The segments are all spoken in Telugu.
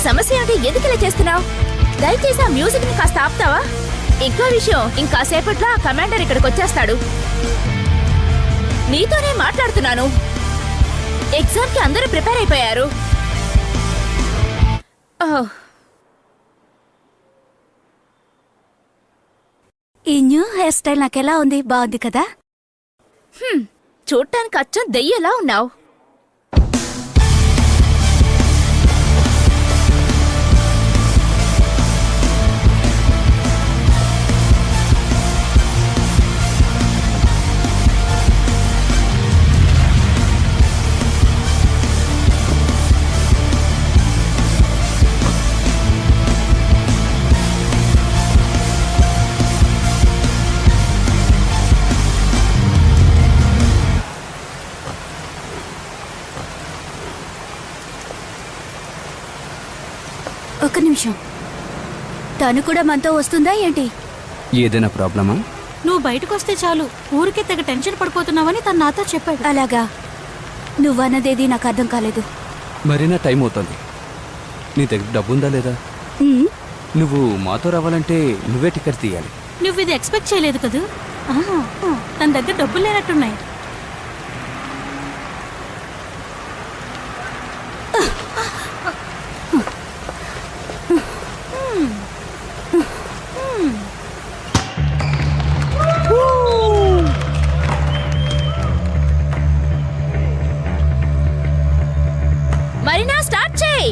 సమస్య ఏమిటి? ఎందుకు ఇలా చేస్తున్నావు? దయచేసి ఆ మ్యూజిక్ ని కాస్త ఆపుతావా? ఇంకో విషయం, ఇంకాసేపట్లో ఆ కమాండర్ ఇక్కడికి వచ్చేస్తాడు. నీతోనే మాట్లాడుతున్నాను. ఎగ్జామ్ కి అందరూ ప్రిపేర్ అయిపోయారు. ఈ న్యూ హెయిర్ స్టైల్ నాకెలా ఉంది? బాగుంది కదా? చూడటానికి అచ్చం దెయ్యలా ఉన్నావు. ఒక్క నిమిషం, తను కూడా మనతో వస్తుందా ఏంటి? ఏదైనా ప్రాబ్లమా? నువ్వు బయటకు వస్తే చాలు, ఊరికే తెగ టెన్షన్ పడిపోతున్నావని తను నాతో చెప్పాడు. అలాగా? నువ్వన్నదేది నాకు అర్థం కాలేదు. మరీనా టైం అవుతుంది. నీ దగ్గర డబ్బుందా లేదా? నువ్వు మాతో రావాలంటే నువ్వే టికెట్ తీయాలి. నువ్వు ఇది ఎక్స్పెక్ట్ చేయలేదు కదూ? తన దగ్గర డబ్బులు లేనట్టున్నాయి. మరీనా, స్టార్ట్ చేయి.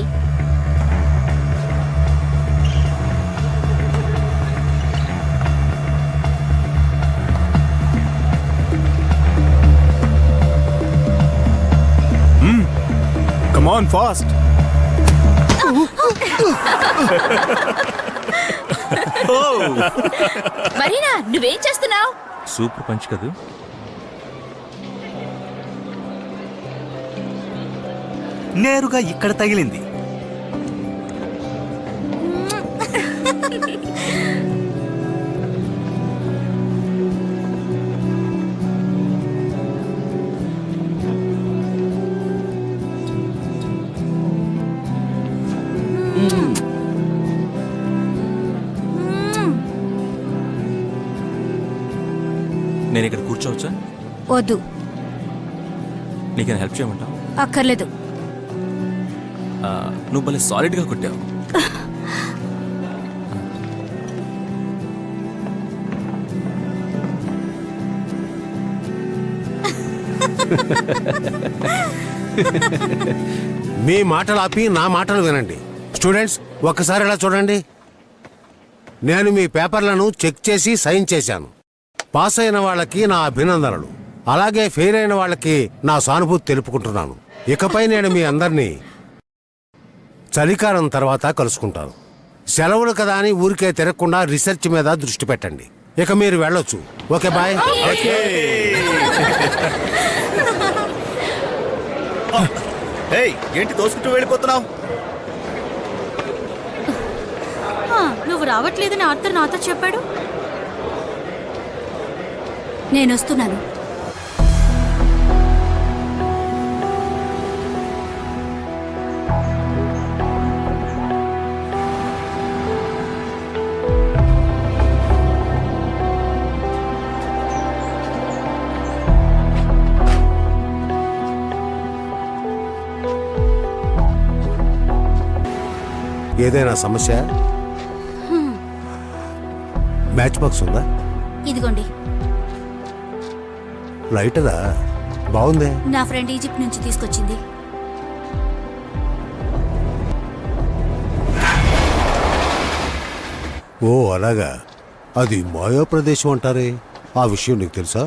Come on, fast. మరీనా, నువ్వేం చేస్తున్నావు? సూపర్ పంచ్ కదూ. నేరుగా ఇక్కడ తగిలింది. నేను ఇక్కడ కూర్చోవచ్చా? వద్దు. నీకేనా హెల్ప్ చేయమంటావు? అక్కర్లేదు. నువ్వు భలే సాలిడ్గా కొట్టావు. మీ మాటలు ఆపి నా మాటలు వినండి. స్టూడెంట్స్, ఒక్కసారి ఇలా చూడండి. నేను మీ పేపర్లను చెక్ చేసి సైన్ చేశాను. పాస్ అయిన వాళ్ళకి నా అభినందనలు, అలాగే ఫెయిల్ అయిన వాళ్ళకి నా సానుభూతి తెలుపుకుంటున్నాను. ఇకపై నేను మీ అందరినీ చలికాలం తర్వాత కలుసుకుంటాను. సెలవులు కదా అని ఊరికే తిరగకుండా రీసెర్చ్ మీద దృష్టి పెట్టండి. ఇక మీరు వెళ్ళొచ్చు. Okay, bye. ఏంటి తోసుకుంటూ వెళ్ళిపోతున్నావు? నువ్వు రావట్లేదని ఆర్థర్ నాతో చెప్పాడు. నేను వస్తున్నాను. ఏదైనా సమస్య? మ్యాచ్ బాక్స్ ఉందా? ఇదిగోండి. లైటరా? బాగుందే. నా ఫ్రెండ్ ఈజిప్ట్ నుంచి తీసుకొచ్చింది. ఓ అలాగా. అది మాయా ప్రదేశం అంటారే, ఆ విషయం నీకు తెలుసా?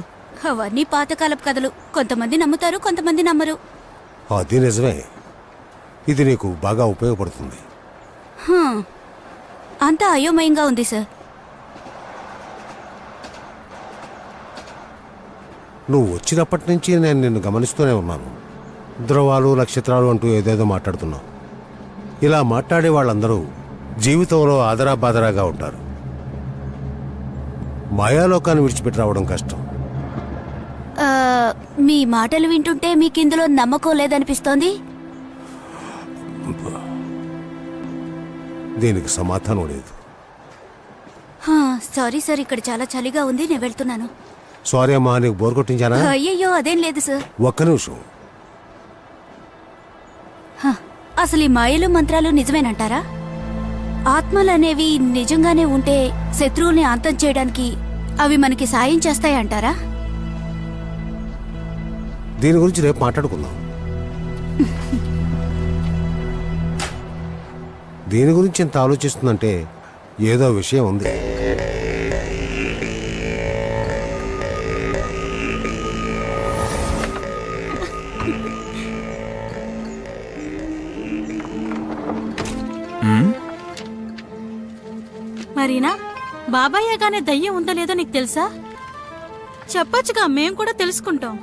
అవన్నీ పాతకాలపు కథలు. కొంతమంది నమ్ముతారు, కొంతమంది నమ్మరు. అది నిజమే. ఇది నీకు బాగా ఉపయోగపడుతుంది. అంతా అయోమయంగా ఉంది సార్. నువ్వు వచ్చినప్పటి నుంచి నేను నిన్ను గమనిస్తూనే ఉన్నాను. ధ్రువాలు, నక్షత్రాలు అంటూ ఏదేదో మాట్లాడుతున్నావు. ఇలా మాట్లాడే వాళ్ళందరూ జీవితంలో ఆదరాబాదరాగా ఉంటారు. మాయాలోకాన్ని విడిచిపెట్టి రావడం కష్టం. మీ మాటలు వింటుంటే మీకు ఇందులో నమ్మకం లేదనిపిస్తోంది. దీనికి సమాధానం లేదు. సారీ సార్, ఇక్కడ చాలా చలిగా ఉంది, నేను వెళ్తున్నాను. సారీ అమ్మా, నీకు బోర్ కొట్టించానా? అయ్యయ్యో అదేం లేదు సార్. ఒక్క నిమిషం. అసలు ఈ మాయలు మంత్రాలు నిజమేనంటారా? ఆత్మలు అనేవి నిజంగానే ఉంటే శత్రువుల్ని అంతం చేయడానికి అవి మనకి సాయం చేస్తాయంటారా? దీని గురించి రేపు మాట్లాడుకుందాం. దీని గురించి ఎంత ఆలోచిస్తుందంటే ఏదో విషయం ఉంది. మరీనా బాబాయ్ గానే దయ్యం ఉందో లేదో నీకు తెలుసా? చెప్పొచ్చుగా, మేం కూడా తెలుసుకుంటాం.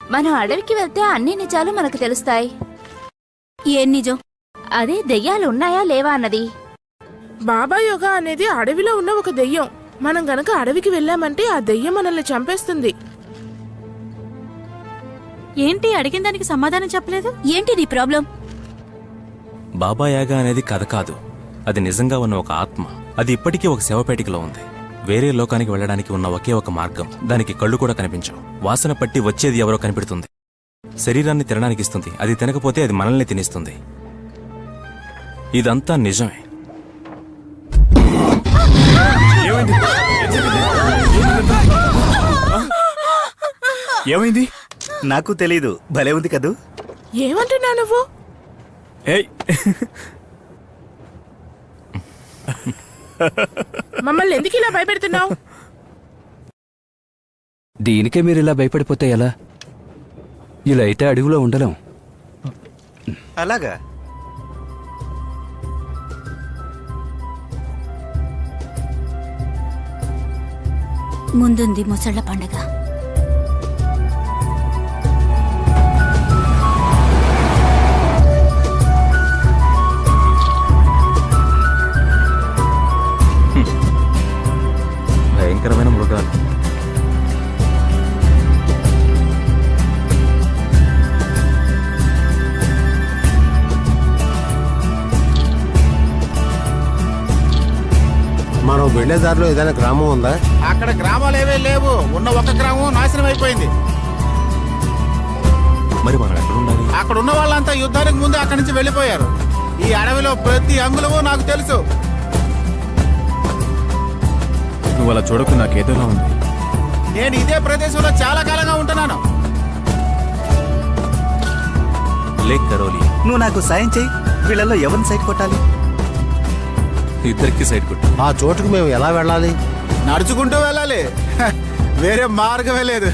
మనం అడవికి వెళ్తే అన్ని నిజాలు మనకు తెలుస్తాయి. ఏం నిజం? అదే దెయ్యాలు ఉన్నాయా లేవా అన్నది. బాబా యోగా అనేది అడవిలో ఉన్న ఒక దెయ్యం. మనం గనక అడవికి వెళ్ళామంటే ఆ దెయ్యం మనల్ని చంపేస్తుంది. ఏంటి అడిగిన దానికి సమాధానం చెప్పలేదు? ఏంటి నీ ప్రాబ్లం? బాబా యాగా అనేది కథ కాదు, అది నిజంగా ఉన్న ఒక ఆత్మ. అది ఇప్పటికీ ఒక శవపేటికలో ఉంది. వేరే లోకానికి వెళ్ళడానికి ఉన్న ఒకే ఒక మార్గం. దానికి కళ్ళు కూడా కనిపించవు. వాసన పట్టి వచ్చేది ఎవరో కనిపెడుతుంది. శరీరాన్ని తినడానికి ఇస్తుంది. అది తినకపోతే అది మనల్ని తినేస్తుంది. ఇదంతా నిజమే. ఏమైంది? నాకు తెలీదు. భలే ఉంది కదూ. ఏమంటున్నా నువ్వు? ఏయ్, మమ్మల్ని ఎందుకు ఇలా భయపెడుతున్నావు? దీనికే మీరు ఇలా భయపడిపోతే ఎలా? ఇలా అయితే అడవిలో ఉండలేం. అలాగా? ముందుంది ముసళ్ళ పండగ. భయంకరమైన మృగాలు. మనం వెళ్లే దారిలో ఏదైనా గ్రామం ఉందా? అక్కడ గ్రామాలు ఏవే లేవు. ఉన్న ఒక గ్రామం నాశనం అయిపోయింది. మరి మనం ఎక్కడ ఉండాలి? అక్కడ ఉన్న వాళ్ళంతా యుద్ధానికి ముందు అక్కడి నుంచి వెళ్ళిపోయారు. ఈ అడవిలో ప్రతి అంగుళము నాకు తెలుసు. నువ్వు అలా చూడకు, నాకేదోలా ఉంది. నేను ఇదే ప్రదేశంలో చాలా కాలంగా ఉంటున్నాను. లేక్ కరోలి. నువ్వు నాకు సాయం చెయ్యి. వీళ్ళల్లో ఎవరిని సైట్ కొట్టాలి? ఇద్దరికి సైడ్ కొట్టు. ఆ చోటుకు మేము ఎలా వెళ్ళాలి? నడుచుకుంటూ వెళ్ళాలి. వేరే మార్గమే లేదు.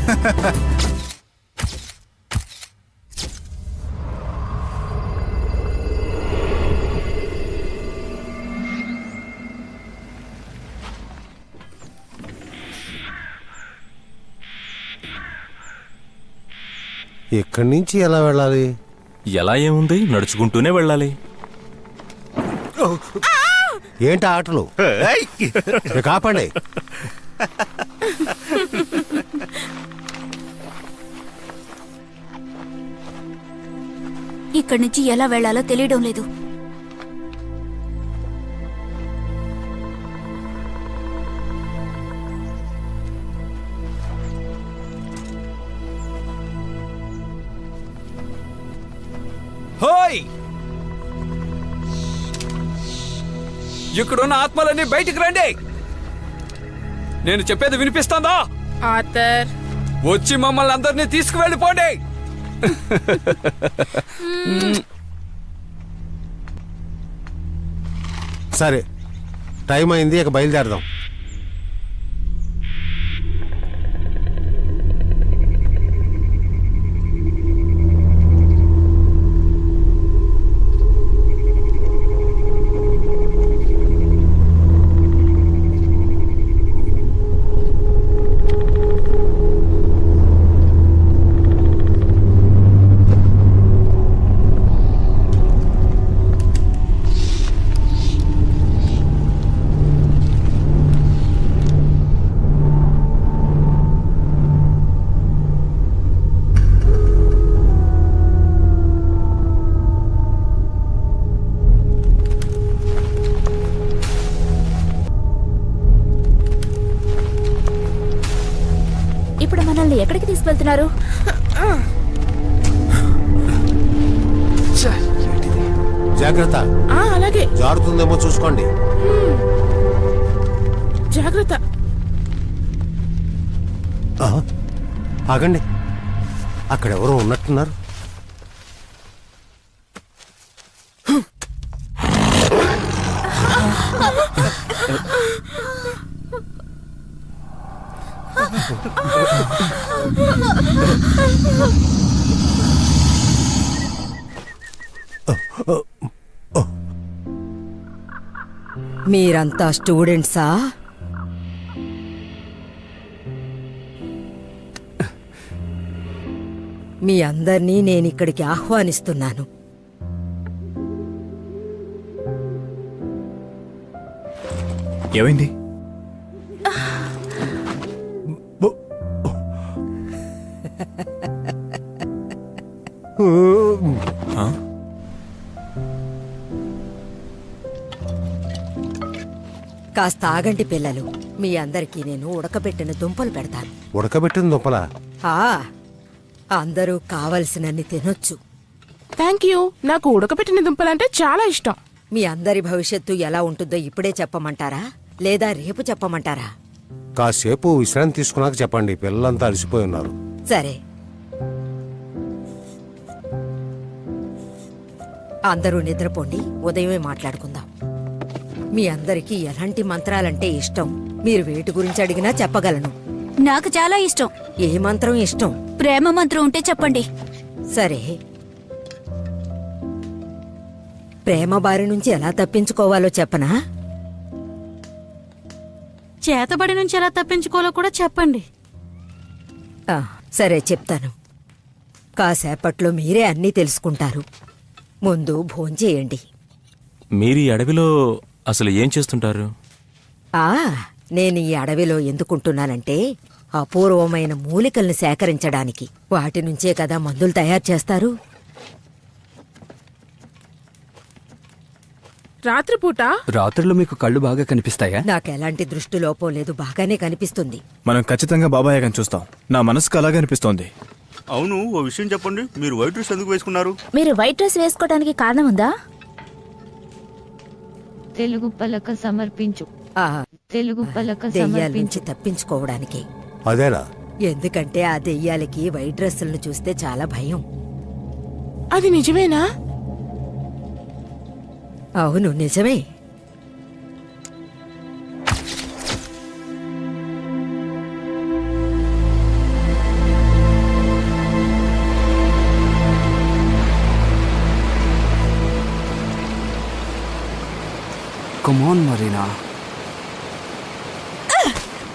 ఇక్కడి నుంచి ఎలా వెళ్ళాలి? ఎలా ఏముంది, నడుచుకుంటూనే వెళ్ళాలి. ఏంటి ఆటలు? ఏయ్! ఇక ఆపండి. ఇక్కడి నుంచి ఎలా వెళ్లాలో తెలియడం లేదు. హోయ్! ఇక్కడున్న ఆత్మలన్నీ బయటికి రండి. నేను చెప్పేది వినిపిస్తుందా? ఆతర్, వచ్చి మమ్మల్ని అందరినీ తీసుకువెళ్ళిపోండి. సరే, టైం అయింది, ఇక బయలుదేరదాం. మనల్ని ఎక్కడికి తీసుకెళ్తున్నారు? జాగ్రత్త, అలాగే. జారుతుందేమో చూసుకోండి. జాగ్రత్త. ఆగండి, అక్కడెవరో ఉన్నట్టున్నారు. మీరంతా స్టూడెంట్సా? మీ అందర్నీ నేనిక్కడికి ఆహ్వానిస్తున్నాను. ఏమైంది? కాస్త ఆగండి పిల్లలు, మీ అందరికీ నేను ఉడకబెట్టిన దుంపలు పెడతాను. ఉడకబెట్టిన దుంపలా? అందరూ కావలసినన్ని తినొచ్చు. Thank you. నాకు ఉడకబెట్టిన దుంపలంటే చాలా ఇష్టం. మీ అందరి భవిష్యత్తు ఎలా ఉంటుందో ఇప్పుడే చెప్పమంటారా లేదా రేపు చెప్పమంటారా? కాసేపు విశ్రాంతి తీసుకున్నాక చెప్పండి, పిల్లలంతా అలసిపోయి ఉన్నారు. సరే, అందరూ నిద్రపోండి, ఉదయమే మాట్లాడుకుందాం. మీ అందరికీ ఎలాంటి మంత్రాలంటే ఇష్టం? మీరు వేటి గురించి అడిగినా చెప్పగలను. నాకు చాలా ఇష్టం. ఏ మంత్రం ఇష్టం? ప్రేమ మంత్రం ఉంటే చెప్పండి. సరే, ప్రేమ బారి నుంచి ఎలా తప్పించుకోవాలో చెప్పనా? చేతబడి నుంచి ఎలా తప్పించుకోవాలో కూడా చెప్పండి. సరే చెప్తాను. కాసేపట్లో మీరే అన్నీ తెలుసుకుంటారు. ముందు భోంచేయండి. మీరు ఈ అడవిలో అసలు ఏం చేస్తుంటారు? నేను ఈ అడవిలో ఎందుకుంటున్నానంటే అపూర్వమైన మూలికల్ని సేకరించడానికి. వాటి నుంచే కదా మందులు తయారు చేస్తారు. రాత్రిపూట రాత్రులు మీకు కళ్ళు బాగా కనిపిస్తాయా? నాకెలాంటి దృష్టి లోపం లేదు, బాగానే కనిపిస్తుంది. మనం ఖచ్చితంగా బాబాయ్ గారిని చూస్తాం. నా మనసుకు అలాగే అనిపిస్తోంది. అవును, ఓ విషయం చెప్పండి, మీరు వైట్ డ్రెస్ ఎందుకు వేసుకున్నారు? మీరు వైట్ డ్రెస్ వేసుకోవడానికి కారణం ఉందా? తెలుగు పలక సమర్పించు. తెలుగు పలక దెయ్యాల నుంచి తప్పించుకోవడానికి. అదేరా? ఎందుకంటే ఆ దెయ్యాలకి వైట్ డ్రెస్సులను చూస్తే చాలా భయం. అది నిజమేనా? అవును, నిజమే. Come on Marina.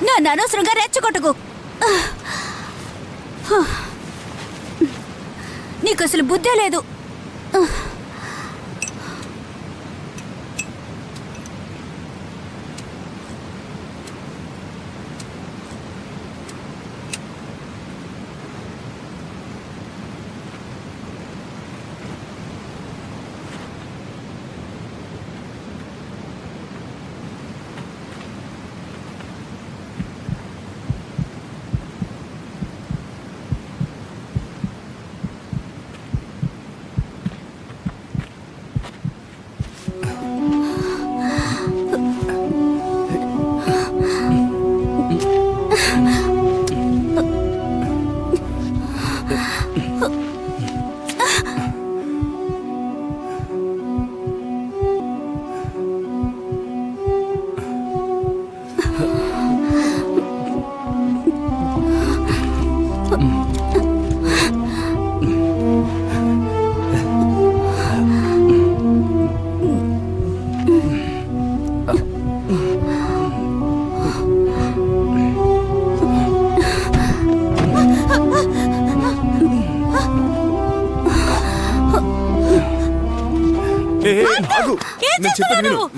నన్ను అనవసరంగా రెచ్చగొట్టకు. నీకు అసలు బుద్ధే లేదు.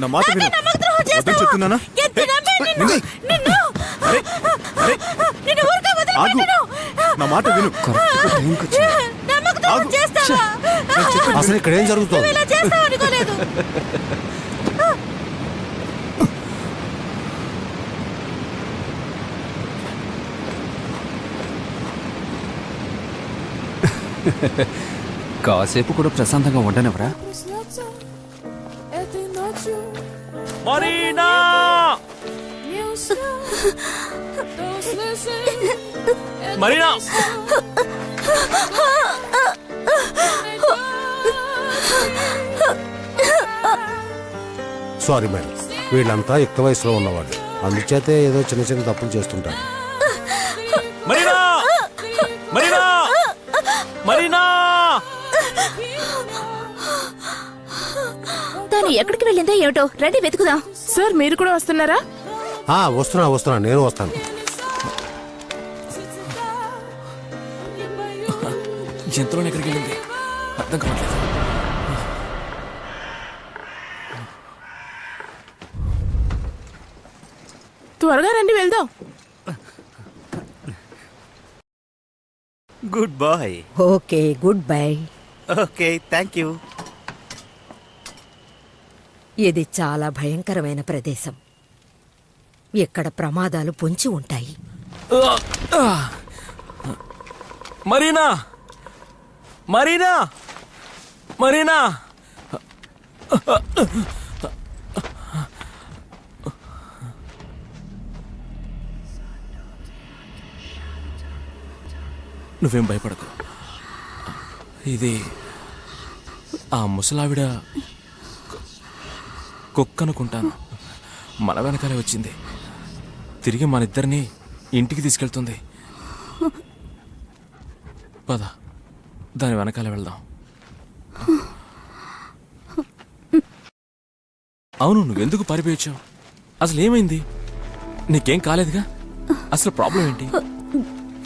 నా మాట విను. వద్దని చెప్తున్నానా? ఆగు, నా మాట విను. అసలు ఇక్కడ ఏం జరుగుతుంది? కాసేపు కూడా ప్రశాంతంగా ఉండనివరా? మరీనా మరీనా సారీ మేడం, వీళ్ళంతా యుక్త వయసులో ఉన్నవాళ్ళు, అందుచేతే ఏదో చిన్న చిన్న తప్పులు చేస్తుంటారు. మరీనా మరీనా మరీనా తను ఎక్కడికి వెళ్ళిందో ఏమిటో, రండి వెతుకుదాం. సార్ మీరు కూడా వస్తున్నారా? వస్తున్నా, నేను వస్తాను. జంతువులను ఎక్కడికి వెళ్ళింది అర్థం కావట్లేదు. త్వరగా రండి, వెళ్దాం. Good bye. Okay, good bye. Okay, thank you. ఇది చాలా భయంకరమైన ప్రదేశం. ఇక్కడ ప్రమాదాలు పొంచి ఉంటాయి. మరీనా మరీనా మరీనా నువ్వేం భయపడకు. ఇది ఆ ముసలావిడ కుక్కనుకుంటాను. మన వెనకాలే వచ్చింది. తిరిగి మనిద్దరినీ ఇంటికి తీసుకెళ్తుంది. పద, దాని వెనకాల వెళ్దాం. అవును, నువ్వెందుకు పారిపోయొచ్చావు? అసలు ఏమైంది? నీకేం కాలేదుగా? అసలు ప్రాబ్లం ఏంటి?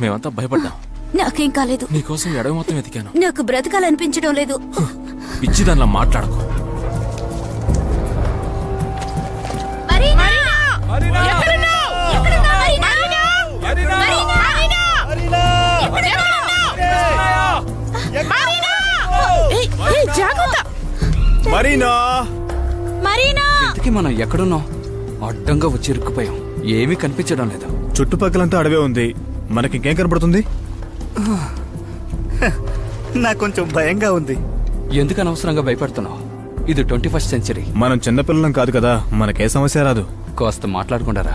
మేమంతా భయపడ్డాం. నాకేం కాలేదు. నీకోసం ఎడవ మొత్తం వెతికాను. నాకు బ్రతకాలనిపించడం లేదు. పిచ్చి దానిలా మాట్లాడకు. ఇంతకీ మనం ఎక్కడున్నాం? అడ్డంగా వచ్చి ఇరుక్కుపోయాం. ఏమీ కనిపించడం లేదు. చుట్టుపక్కలంతా అడవే ఉంది, మనకింకేం కనపడుతుంది? నాకు కొంచెం భయంగా ఉంది. ఎందుకు అనవసరంగా భయపడుతున్నావు? ఇది 21st సెంచరీ. మనం చిన్నపిల్లలం కాదు కదా, మనకే సమస్య రాదు. కాస్త మాట్లాడుకుంటారా?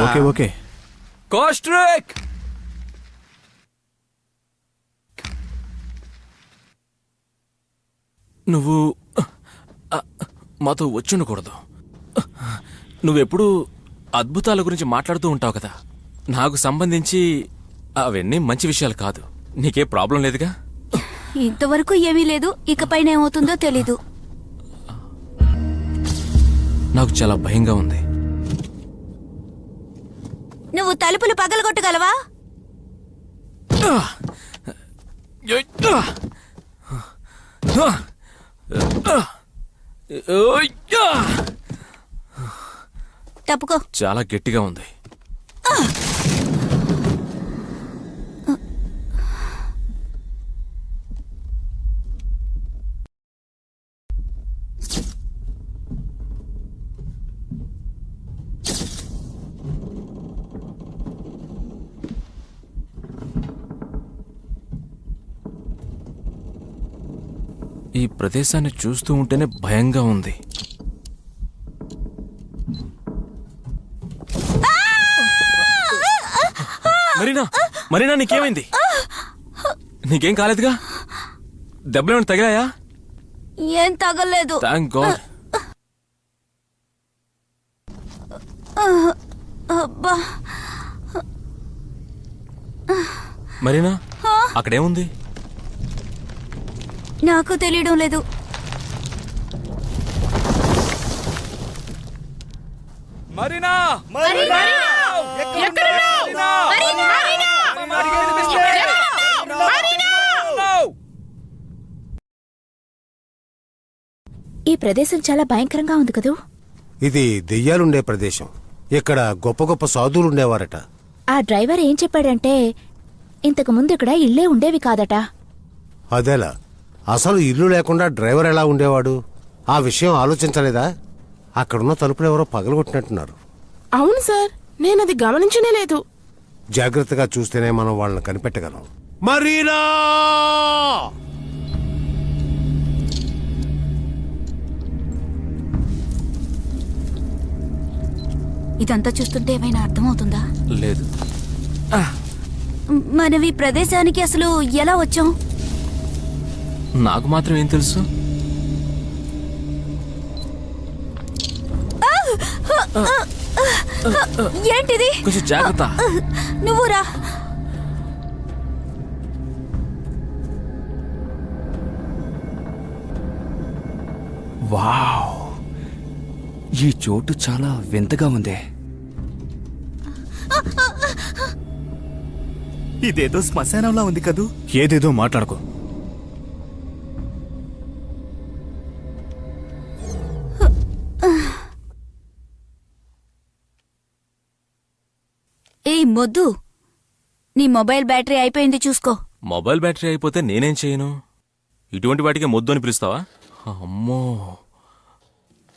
Okay okay. కోస్ట్రిక్! నువ్వు మాతో వచ్చుండకూడదు. నువ్వెప్పుడు అద్భుతాల గురించి మాట్లాడుతూ ఉంటావు కదా. నాకు సంబంధించి అవన్నీ మంచి విషయాలు కాదు. నీకే ప్రాబ్లం లేదుగా? ఇంతవరకు ఏమీ లేదు. ఇకపైన ఏమవుతుందో తెలీదు. నాకు చాలా భయంగా ఉంది. నువ్వు తలుపులు పగలగొట్టగలవా? తప్పుకో. చాలా గట్టిగా ఉంది. ఈ ప్రదేశాన్ని చూస్తూ ఉంటేనే భయంగా ఉంది. మరీనా మరీనా నీకేమైంది? నీకేం కాలేదుగా? దెబ్బలేమైనా తగిలాయా? ఏం తగలేదు. Thank God. అబ్బా. మరీనా అక్కడేముంది? నాకు తెలియడం లేదు. మరీనా! ఈ ప్రదేశం చాలా భయంకరంగా ఉంది కదూ. ఇది దెయ్యాలుండే ప్రదేశం. ఇక్కడ గొప్ప గొప్ప సాధువులు ఉండేవారట. ఆ డ్రైవర్ ఏం చెప్పాడంటే ఇంతకు ముందు ఇక్కడ ఇల్లే ఉండేవి కాదట. అదేలా? అసలు ఇల్లు లేకుండా డ్రైవర్ ఎలా ఉండేవాడు? ఆ విషయం ఆలోచించలేదా? అక్కడున్న తలుపులు ఎవరో పగలగొట్టినట్టున్నారు. అవును సార్, నేనది గమనించనే లేదు. జాగ్రత్తగా చూస్తేనే మనం వాళ్ళని కనిపెట్టగలం. మరీనా! ఇదంతా చూస్తుంటే ఏమైనా అర్థమవుతుందా? లేదు. మనం ఈ ప్రదేశానికి అసలు ఎలా వచ్చాం? నాకు మాత్రం ఏం తెలుసు? ఏంటిది? కొంచెం జాగ్రత్త. నువ్వు రా. వావ్, ఈ చోటు చాలా వింతగా ఉంది. ఇదేదో శ్మశానంలా ఉంది కదూ. ఏదేదో మాట్లాడుకో. ఏయ్ మొద్దు, నీ మొబైల్ బ్యాటరీ అయిపోయింది, చూసుకో. మొబైల్ బ్యాటరీ అయిపోతే నేనేం చేయను? ఇటువంటి వాటికి మొద్దు అని పిలుస్తావా? అమ్మో.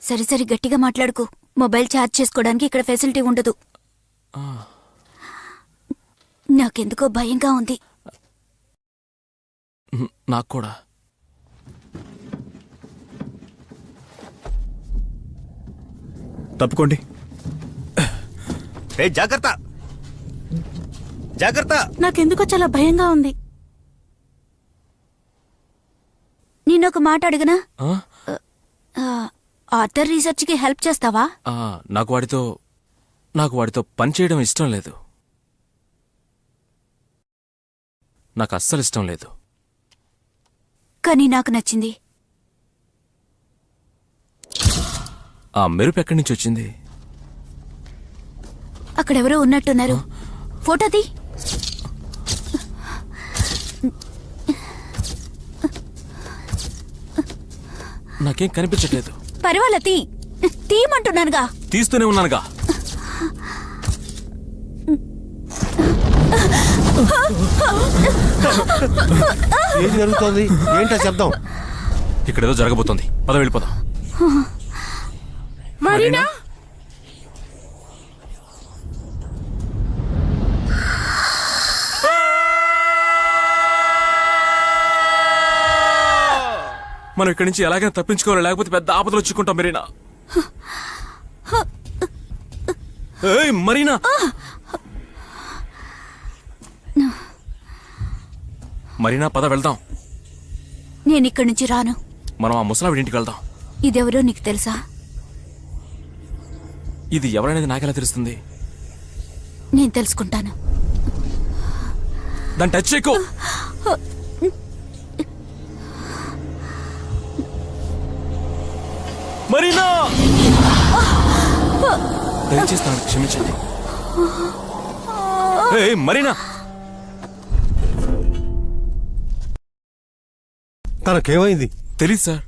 సరే సరే, గట్టిగా మాట్లాడుకో. మొబైల్ ఛార్జ్ చేసుకోవడానికి ఇక్కడ ఫెసిలిటీ ఉండదు. నాకెందుకో భయంగా ఉంది. నాకు కూడా. తప్పుకోండి. జాగ్రత్త జాగ్రత్త. నాకెందుకో చాలా భయంగా ఉంది. నేనొక మాట అడగనా? ఆ? ఆర్థర్ రీసెర్చ్ కి హెల్ప్ చేస్తావా? నాకు వాడితో పని చేయడం ఇష్టం లేదు. నాకు అస్సలు ఇష్టం లేదు. కానీ నాకు నచ్చింది. ఆ మెరుపు ఎక్కడి నుంచి వచ్చింది? అక్కడెవరో ఉన్నట్టున్నారు. ఫోటో తీ. నాకేం కనిపించట్లేదు. పర్వాలా, తీయమంటున్నానుగా. తీస్తూనే ఉన్నానుగా. ఏం జరుగుతోంది? ఏంటా శబ్దం? ఇక్కడేదో జరగబోతోంది. పద వెళ్ళిపోదాం. మరీనా! మనం ఇక్కడి నుంచి ఎలాగైనా తప్పించుకోవాలి, లేకపోతే పెద్ద ఆపదలు చిక్కుంటాం. మరీనా, ఏయ్ మరీనా! మరీనా, పద వెళ్దాం. నేనిక్కడి నుంచి రాను. మనం ఆ ముసలావిడి ఇంటికి వెళ్దాం. ఇదెవరో నీకు తెలుసా? ఇది ఎవరనేది నాకెలా తెలుస్తుంది? నేను తెలుసుకుంటాను. దాన్ని టచ్ చేయకు. మరీనా, దయచేసి తనని క్షమించండి. ఏయ్ మరీనా! తనకేమైంది? తెలీదు సార్.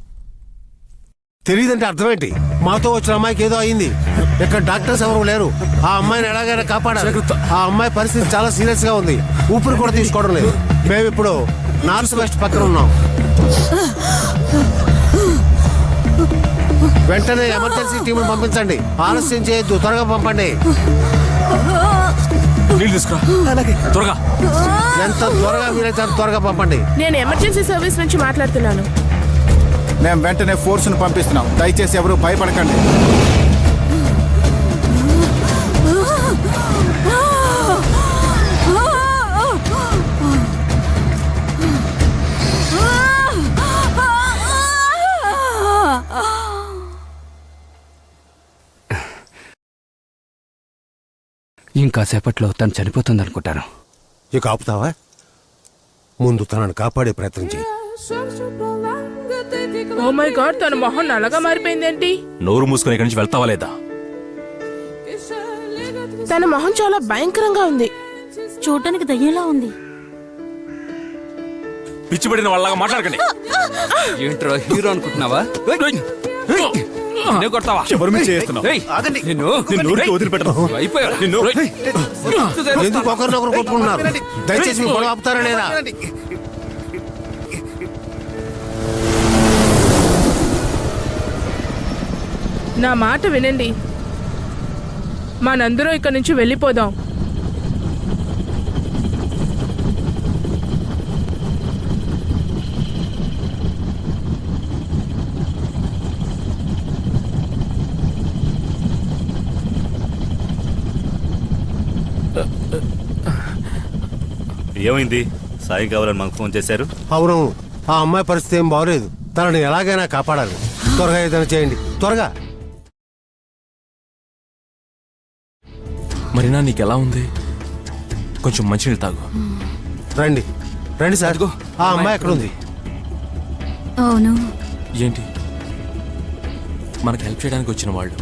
తెలియదంటే అర్థమేంటి? మాతో వచ్చిన అమ్మాయికి ఏదో అయింది. ఇక్కడ డాక్టర్స్ ఎవరు లేరు. ఆ అమ్మాయిని ఎలాగైనా కాపాడాలి. ఆ అమ్మాయి పరిస్థితి చాలా సీరియస్ గా ఉంది. ఊపిరి కూడా తీసుకోవడం లేదు. మేము ఇప్పుడు నార్త్ వెస్ట్ పక్కన ఉన్నాం. వెంటనే ఎమర్జెన్సీ టీమును పంపించండి. ఆలస్యం చేయొద్దు, త్వరగా పంపండి. నీళ్ళు తీసుకురా. త్వరగా. ఎంత త్వరగా వీలైతే అంత త్వరగా పంపండి. నేను ఎమర్జెన్సీ సర్వీస్ నుంచి మాట్లాడుతున్నాను. మేము వెంటనే ఫోర్స్ ను పంపిస్తున్నాం. దయచేసి ఎవరు భయపడకండి. ఇంకాసేపట్లో తను చనిపోతుంది అనుకుంటాను. ఇక ఆపుతావా? ముందు తనను కాపాడే ప్రయత్నం చేయి. ఓ మై గాడ్, తన మొహం నల్లగా మారిపోయిందేంటి? నోరు మూసుకొని ఇక్కడి నుంచి వెళ్తావా లేదా? తన మొహం చాలా భయంకరంగా ఉంది. చూడటానికి దయ్యంలా ఉంది. పిచ్చిపడిన వాళ్ళగా మాట్లాడకండి. ఏంట్రా హీరో అనుకుంటున్నావా? కొడతావా? ఎవరి మీద చేస్తున్నావు? ఎందుకు ఒకరినొకరు కొట్టుకుంటున్నారు? దయచేసి గొడవ ఆపుతారా లేదా? నా మాట వినండి. మనందరం ఇక్కడి నుంచి వెళ్ళిపోదాం. ఏమైంది? సాయం కావాలని మాకు ఫోన్ చేశారు. అవును, ఆ అమ్మాయి పరిస్థితి ఏం బాగోలేదు. తనని ఎలాగైనా కాపాడాలి. త్వరగా ఏదైనా చేయండి, త్వరగా. మరీనా నీకెలా ఉంది? కొంచెం మంచినీళ్ళు తాగు. రండి రండి సార్, ఆ అమ్మాయి ఎక్కడ ఉంది? అవును, ఏంటి మనకు హెల్ప్ చేయడానికి వచ్చిన వాళ్ళు?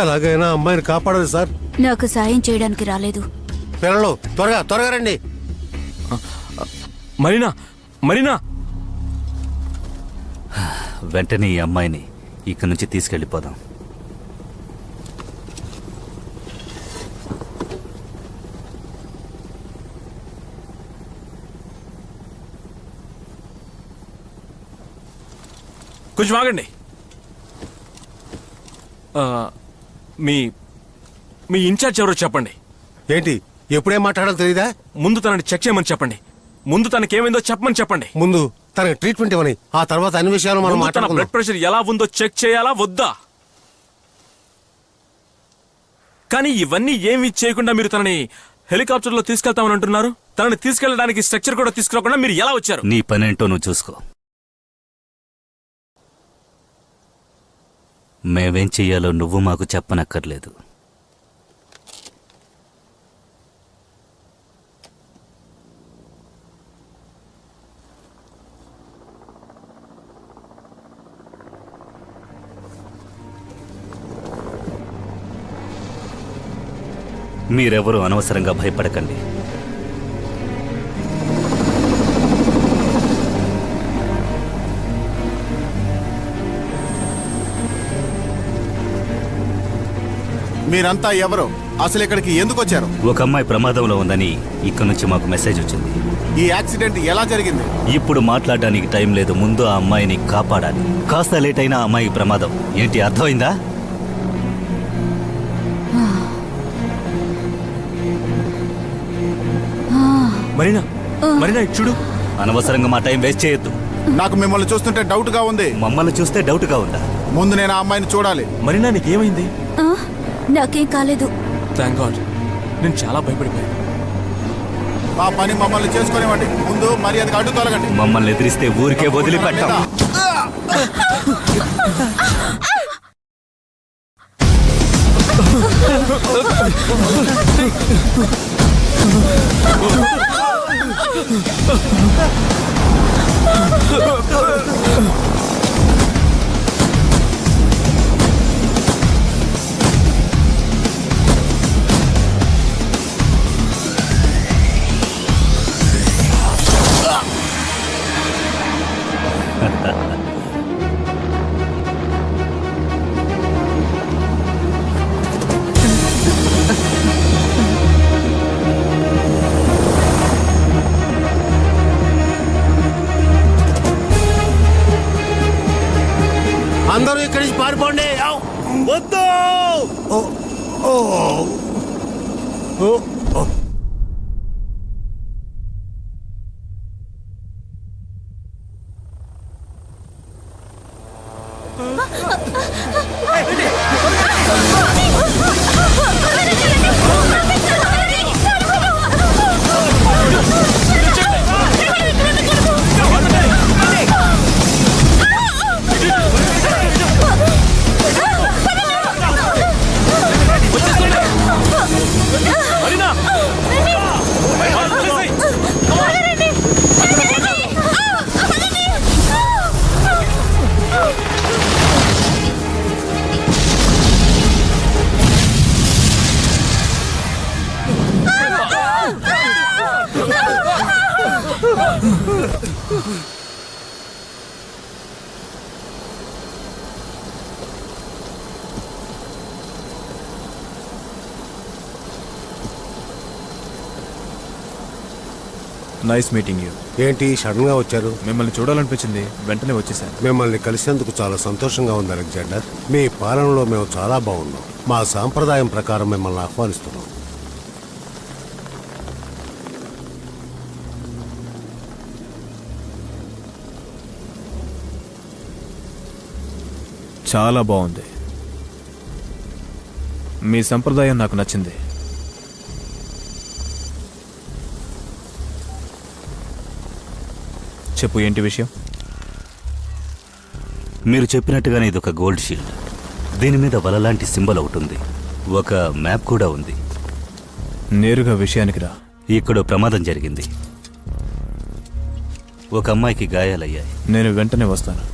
ఎలాగైనా అమ్మాయిని కాపాడాలి సార్. నాకు సాయం చేయడానికి రాలేదు. పిల్లలు త్వరగా త్వరగా రండి. మరీనా, మరీనా! వెంటనే ఈ అమ్మాయిని ఇక్కడి నుంచి తీసుకెళ్ళిపోదాం. కొంచెం ఆగండి. మీ మీ ఇన్ఛార్జ్ ఎవరో చెప్పండి. ఏంటి, ఎప్పుడేం మాట్లాడాలో తెలీదా? ముందు తనని చెక్ చేయమని చెప్పండి. ముందు తనకేమైందో చెప్పమని చెప్పండి. ముందు తనకి ట్రీట్మెంట్ ఇవ్వని, ఆ తర్వాత అన్ని విషయాలు మనం ముందు తన మాట్లాడుకుందాం. బ్లడ్ ప్రెషర్ ఎలా ఉందో చెక్ చేయాలా వద్దా? కానీ ఇవన్నీ ఏమీ చేయకుండా మీరు తనని హెలికాప్టర్లో తీసుకెళ్తామని అంటున్నారు. తనని తీసుకెళ్ళడానికి స్ట్రక్చర్ కూడా తీసుకురాకుండా మీరు ఎలా వచ్చారు? నీ పనేంటో నువ్వు చూసుకో. మేమేం చెయ్యాలో నువ్వు మాకు చెప్పనక్కర్లేదు. మీరెవరూ అనవసరంగా భయపడకండి. మీరంతా ఎవరు? అసలు ఇక్కడికి ఎందుకు వచ్చారు? ఒక అమ్మాయి ప్రమాదంలో ఉందని ఇక్కడ నుంచి మాకు మెసేజ్ వచ్చింది. ఈ యాక్సిడెంట్ ఎలా జరిగింది? ఇప్పుడు మాట్లాడడానికి టైం లేదు. ముందు ఆ అమ్మాయిని కాపాడాలి. కాస్త లేట్ అయినా ఆ అమ్మాయికి ప్రమాదం. ఏంటి, అర్థమైందా? మరీనా, మరీనా ఇటు చూడు. అనవసరంగా మా టైం వేస్ట్ చేయొద్దు. నాకు మిమ్మల్ని చూస్తుంటే డౌట్ గా ఉంది. మమ్మల్ని చూస్తే డౌట్ గా ఉందా? ముందు నేను ఆ అమ్మాయిని చూడాలి. మరీనా, నీకేమైంది? నాకేం కాలేదు. Thank God. నేను చాలా భయపడిపోయాను. ఆ పని మమ్మల్ని చేసుకునేవాడి. ముందు మర్యాదగా అడ్డు తొలగండి. మమ్మల్ని ఎదిరిస్తే ఊరికే వదిలిపెట్టాం. అందరూ ఇక్కడి నుంచి పారిపోండి. వద్దు. Nice meeting you. ఏంటి సడన్ గా వచ్చారు? మిమ్మల్ని చూడాలనిపించింది, వెంటనే వచ్చేసాను. మిమ్మల్ని కలిసేందుకు చాలా సంతోషంగా ఉంది అలెగ్జాండర్. మీ పాలనలో మేము చాలా బాగున్నాం. మా సాంప్రదాయం ప్రకారం మిమ్మల్ని ఆహ్వానిస్తున్నాం. చాలా బాగుంది. మీ సంప్రదాయం నాకు నచ్చింది. చెప్పు, ఏంటి విషయం? మీరు చెప్పినట్టుగానే ఇది ఒక గోల్డ్ షీల్డ్. దీని మీద వలలాంటి సింబల్ ఒకటి ఉంది. ఒక మ్యాప్ కూడా ఉంది. నేరుగా విషయానికి రా. ఇక్కడ ప్రమాదం జరిగింది. ఒక అమ్మాయికి గాయాలయ్యాయి. నేను వెంటనే వస్తాను.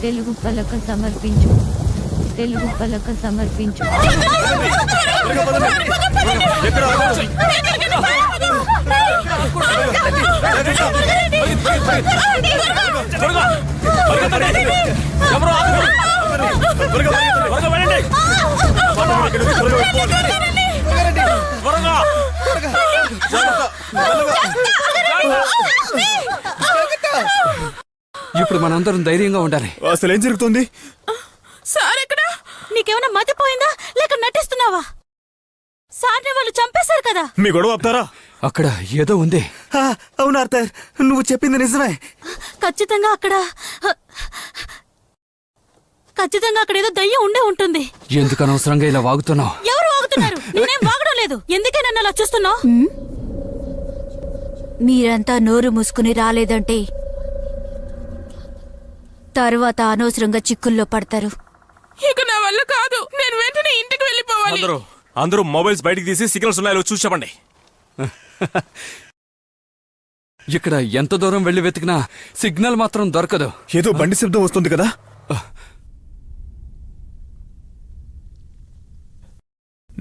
తెలుగు పలక సమర్పించు. తెలుగు పలక సమర్పించు. ఇప్పుడు మనందరం ధైర్యంగా ఉండాలి. అసలు ఏం జరుగుతుంది? సార్ ఎక్కడ? నీకేమైనా మతిపోయిందా లేక నటిస్తున్నావా? సార్ని వాళ్ళు చంపేశారు కదా. మీ గొడవ ఆపుతారా? అక్కడ ఏదో ఉంది. అవును ఆర్థర్, నువ్వు చెప్పింది నిజమే. ఖచ్చితంగా అక్కడ ఏదో దయ్యం ఉండే ఉంటుంది. ఎందుకు అనవసరంగా ఇలా వాగుతున్నావు? ఎవరు వాగుతున్నారు? నేనేం వాగడం లేదు. ఎందుకే నన్ను అలా చూస్తున్నావు? మీరంతా నోరు మూసుకుని రాలేదంటే తర్వాత అనవసరంగా చిక్కుల్లో పడతారు. ఇక నా వల్ల కాదు. నేను వెంటనే ఇంటికి వెళ్ళిపోవాలి. అందరూ మొబైల్స్ బయటికి తీసి సిగ్నల్స్ ఉన్నాయో చూసి చెప్పండి. ఇక్కడ ఎంత దూరం వెళ్లి వెతికినా సిగ్నల్ మాత్రం దొరకదు. ఏదో బండి శబ్దం వస్తుంది కదా.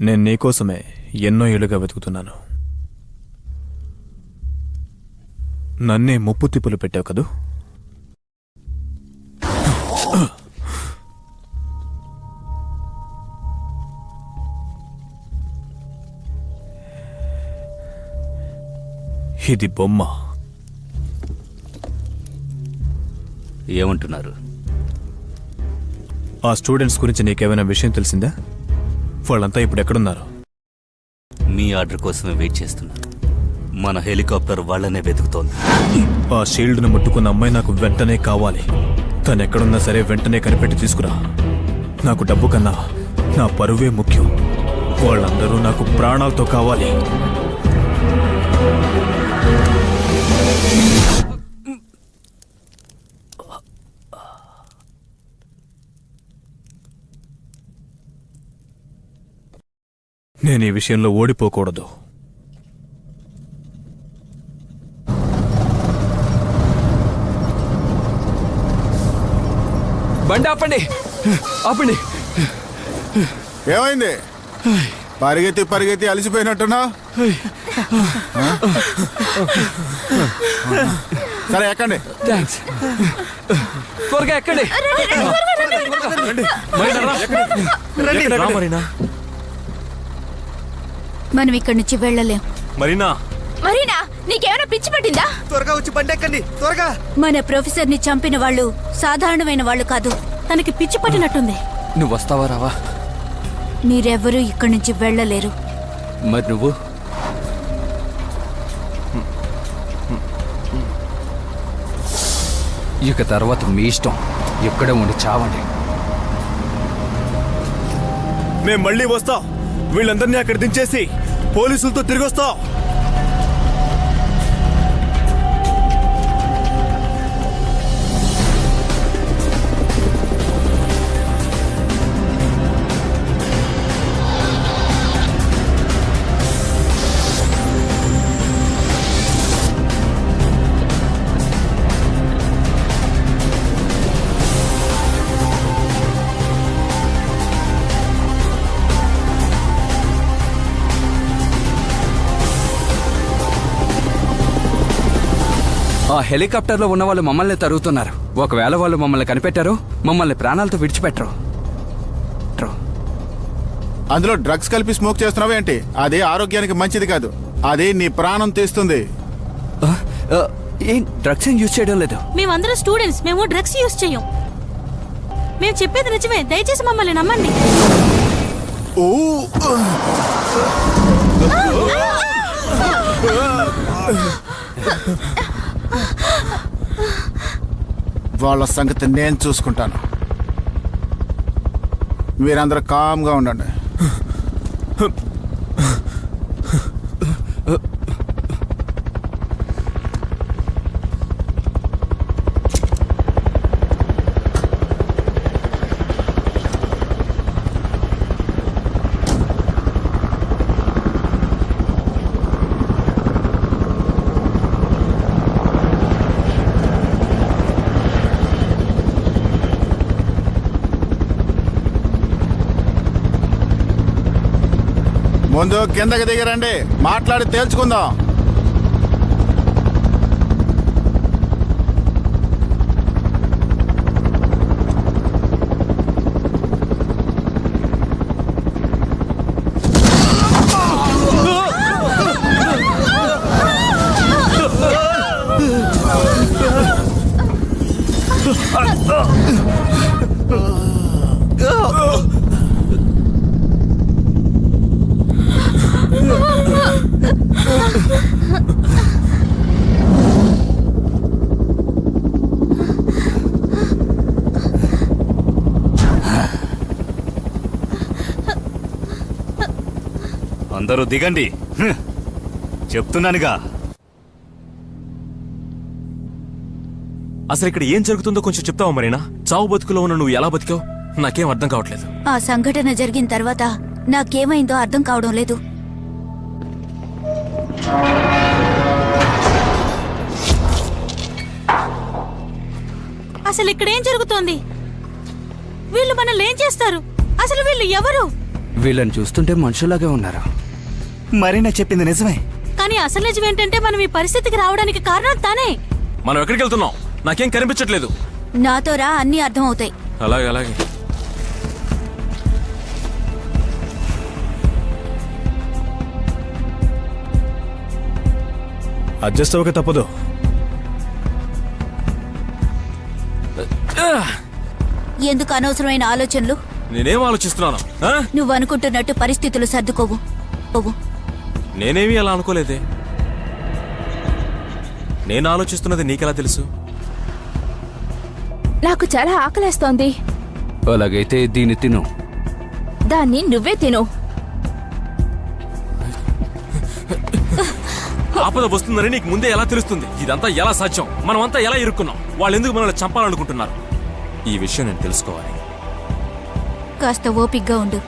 నేను నీకోసమే ఎన్నో ఏళ్లుగా వెతుకుతున్నాను. నన్నే ముప్పు తిప్పులు పెట్టావు కదూ. ఇది బొమ్మ. ఏమంటున్నారు? ఆ స్టూడెంట్స్ గురించి నీకేమైనా విషయం తెలిసిందా? వాళ్ళంతా ఇప్పుడు ఎక్కడున్నారు? మీ ఆర్డర్ కోసమే వెయిట్ చేస్తున్నాను. మన హెలికాప్టర్ వాళ్ళనే వెతుకుతోంది. ఆ షీల్డ్ను ముట్టుకున్న అమ్మాయి నాకు వెంటనే కావాలి. తను ఎక్కడున్నా సరే వెంటనే కనిపెట్టి తీసుకురా. నాకు డబ్బు కన్నా నా పరువే ముఖ్యం. వాళ్ళందరూ నాకు ప్రాణాలతో కావాలి. నేను ఈ విషయంలో ఓడిపోకూడదు. బండి ఆపండి, ఆపండి. ఏమైంది? పరిగెత్తి పరిగెత్తి అలసిపోయినట్టున్నా? సరే ఎక్కండి. థ్యాంక్స్. త్వరగా ఎక్కండి. మనం ఇక్కడి నుంచి వెళ్ళలేం. మరీనా, నీకేమైనా పిచ్చి పట్టిందా? త్వరగా వచ్చి బండి ఎక్కండి, త్వరగా. మన ప్రొఫెసర్ ని చంపిన వాళ్ళు సాధారణమైన వాళ్ళు కాదు. తనకి పిచ్చి పట్టినట్టుంది. నువ్వు వస్తావా రావా? మీరెవ్వరూ ఇక్కడి నుంచి వెళ్ళలేరు. మరి నువ్వు? ఇక తర్వాత మీ ఇష్టం. ఎక్కడే ఉండి చావండి. మేము మళ్ళీ వస్తాం. వీళ్ళందరినీ అక్కడ దించేసి పోలీసులతో తిరిగి వస్తాం. ఆ హెలికాప్టర్లో ఉన్న వాళ్ళు మమ్మల్ని తరుగుతున్నారు. ఒకవేళ వాళ్ళు మమ్మల్ని కనిపెట్టారు, మమ్మల్ని ప్రాణాలతో విడిచిపెట్టరు. అందులో డ్రగ్స్ కలిపి స్మోక్ చేస్తున్నావు ఏంటి? అది ఆరోగ్యానికి మంచిది కాదు. అది నీ ప్రాణం తీస్తుంది. ఏం డ్రగ్స్ ఏం యూజ్ చేయడం లేదు. మేమందరం స్టూడెంట్స్. మేము డ్రగ్స్ యూజ్ చేయం. మేము చెప్పేది నిజమే. దయచేసి మమ్మల్ని నమ్మండి. వాళ్ళ సంగతి నేను చూసుకుంటాను. మీరందరూ కామ్గా ఉండండి. ముందు కిందకి దిగరండి, మాట్లాడి తేల్చుకుందాం. అందరూ దిగండి. చెప్తున్నానుగా. అసలు ఇక్కడ ఏం జరుగుతుందో కొంచెం చెప్తావా మరీనా? చావు బతుకులో ఉన్న నువ్వు ఎలా బతికావు నాకేం అర్థం కావట్లేదు. ఆ సంఘటన జరిగిన తర్వాత నాకేమైందో అర్థం కావడం లేదు. అసలు ఇక్కడ ఏం జరుగుతోంది? వీళ్ళు మనల్ని ఏం చేస్తారు? అసలు వీళ్ళు ఎవరు? వీళ్ళని చూస్తుంటే మనుషులాగే ఉన్నారు. మరీనా చెప్పింది నిజమే. కానీ అసలు నిజం ఏంటంటే మనం ఈ పరిస్థితికి రావడానికి కారణం తానే. మనం ఎక్కడికి వెళ్తున్నాం? నాకేం కనిపించట్లేదు. నాతో రా, అన్నీ అర్థం అవుతాయి. అలాగే అలాగే. అడ్జస్ట్ అవ్వక తప్పదు. ఎందుకు అనవసరమైన ఆలోచనలు? నేనేం ఆలోచిస్తున్నాను? నువ్వు అనుకుంటున్నట్టు పరిస్థితులు సర్దుకోవు. నేనేమీ అలా అనుకోలేదే. నేను ఆలోచిస్తున్నది నీకెలా తెలుసు? నాకు చాలా ఆకలేస్తోంది. అలాగైతే దీన్ని తిను. దాన్ని నువ్వే తిను. ఆపద వస్తుందని నీకు ముందే ఎలా తెలుస్తుంది? ఇదంతా ఎలా సాధ్యం? మనమంతా ఎలా ఇరుక్కున్నాం? వాళ్ళు ఎందుకు మనల్ని చంపాలనుకుంటున్నారు? ఈ విషయం నేను తెలుసుకోవాలి. కాస్త ఓపిగ్గా ఉండు.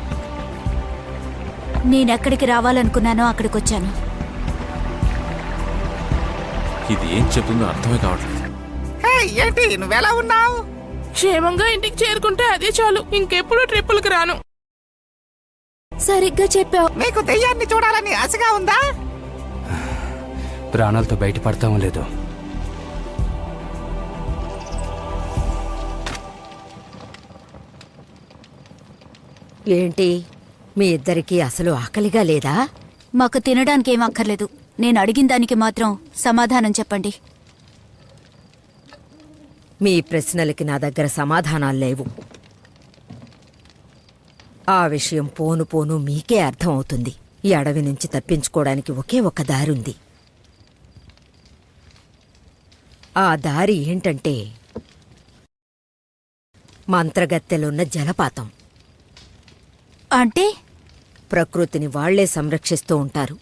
నేనెక్కడికి రావాలనుకున్నానో అక్కడికొచ్చాను. ఇది ఏం చెప్తుందో అర్థమే కావట్లేదు. ఏంటి నువ్వెలా ఉన్నావు? క్షేమంగా ఇంటికి చేరుకుంటే అదే చాలు. ఇంకెప్పుడు ట్రిప్పులకు రాను. సరిగ్గా చెప్పావు. మీకు దెయ్యాన్ని చూడాలని ఆశగా ఉందా? ప్రాణాలతో బయటపడతామో లేదో. ఏంటి మీ ఇద్దరికీ అసలు ఆకలిగా లేదా? మాకు తినడానికి ఏం అక్కర్లేదు. నేను అడిగిన దానికి మాత్రం సమాధానం చెప్పండి. మీ ప్రశ్నలకి నా దగ్గర సమాధానాలు లేవు. ఆ విషయం పోను పోను మీకే అర్థమవుతుంది. ఈ అడవి నుంచి తప్పించుకోవడానికి ఒకే ఒక దారుంది. ఆ దారి ఏంటంటే మంత్రగత్తెలున్న జలపాతం. అంటే ప్రకృతిని వాళ్లే సంరక్షిస్తూ ఉంటారు.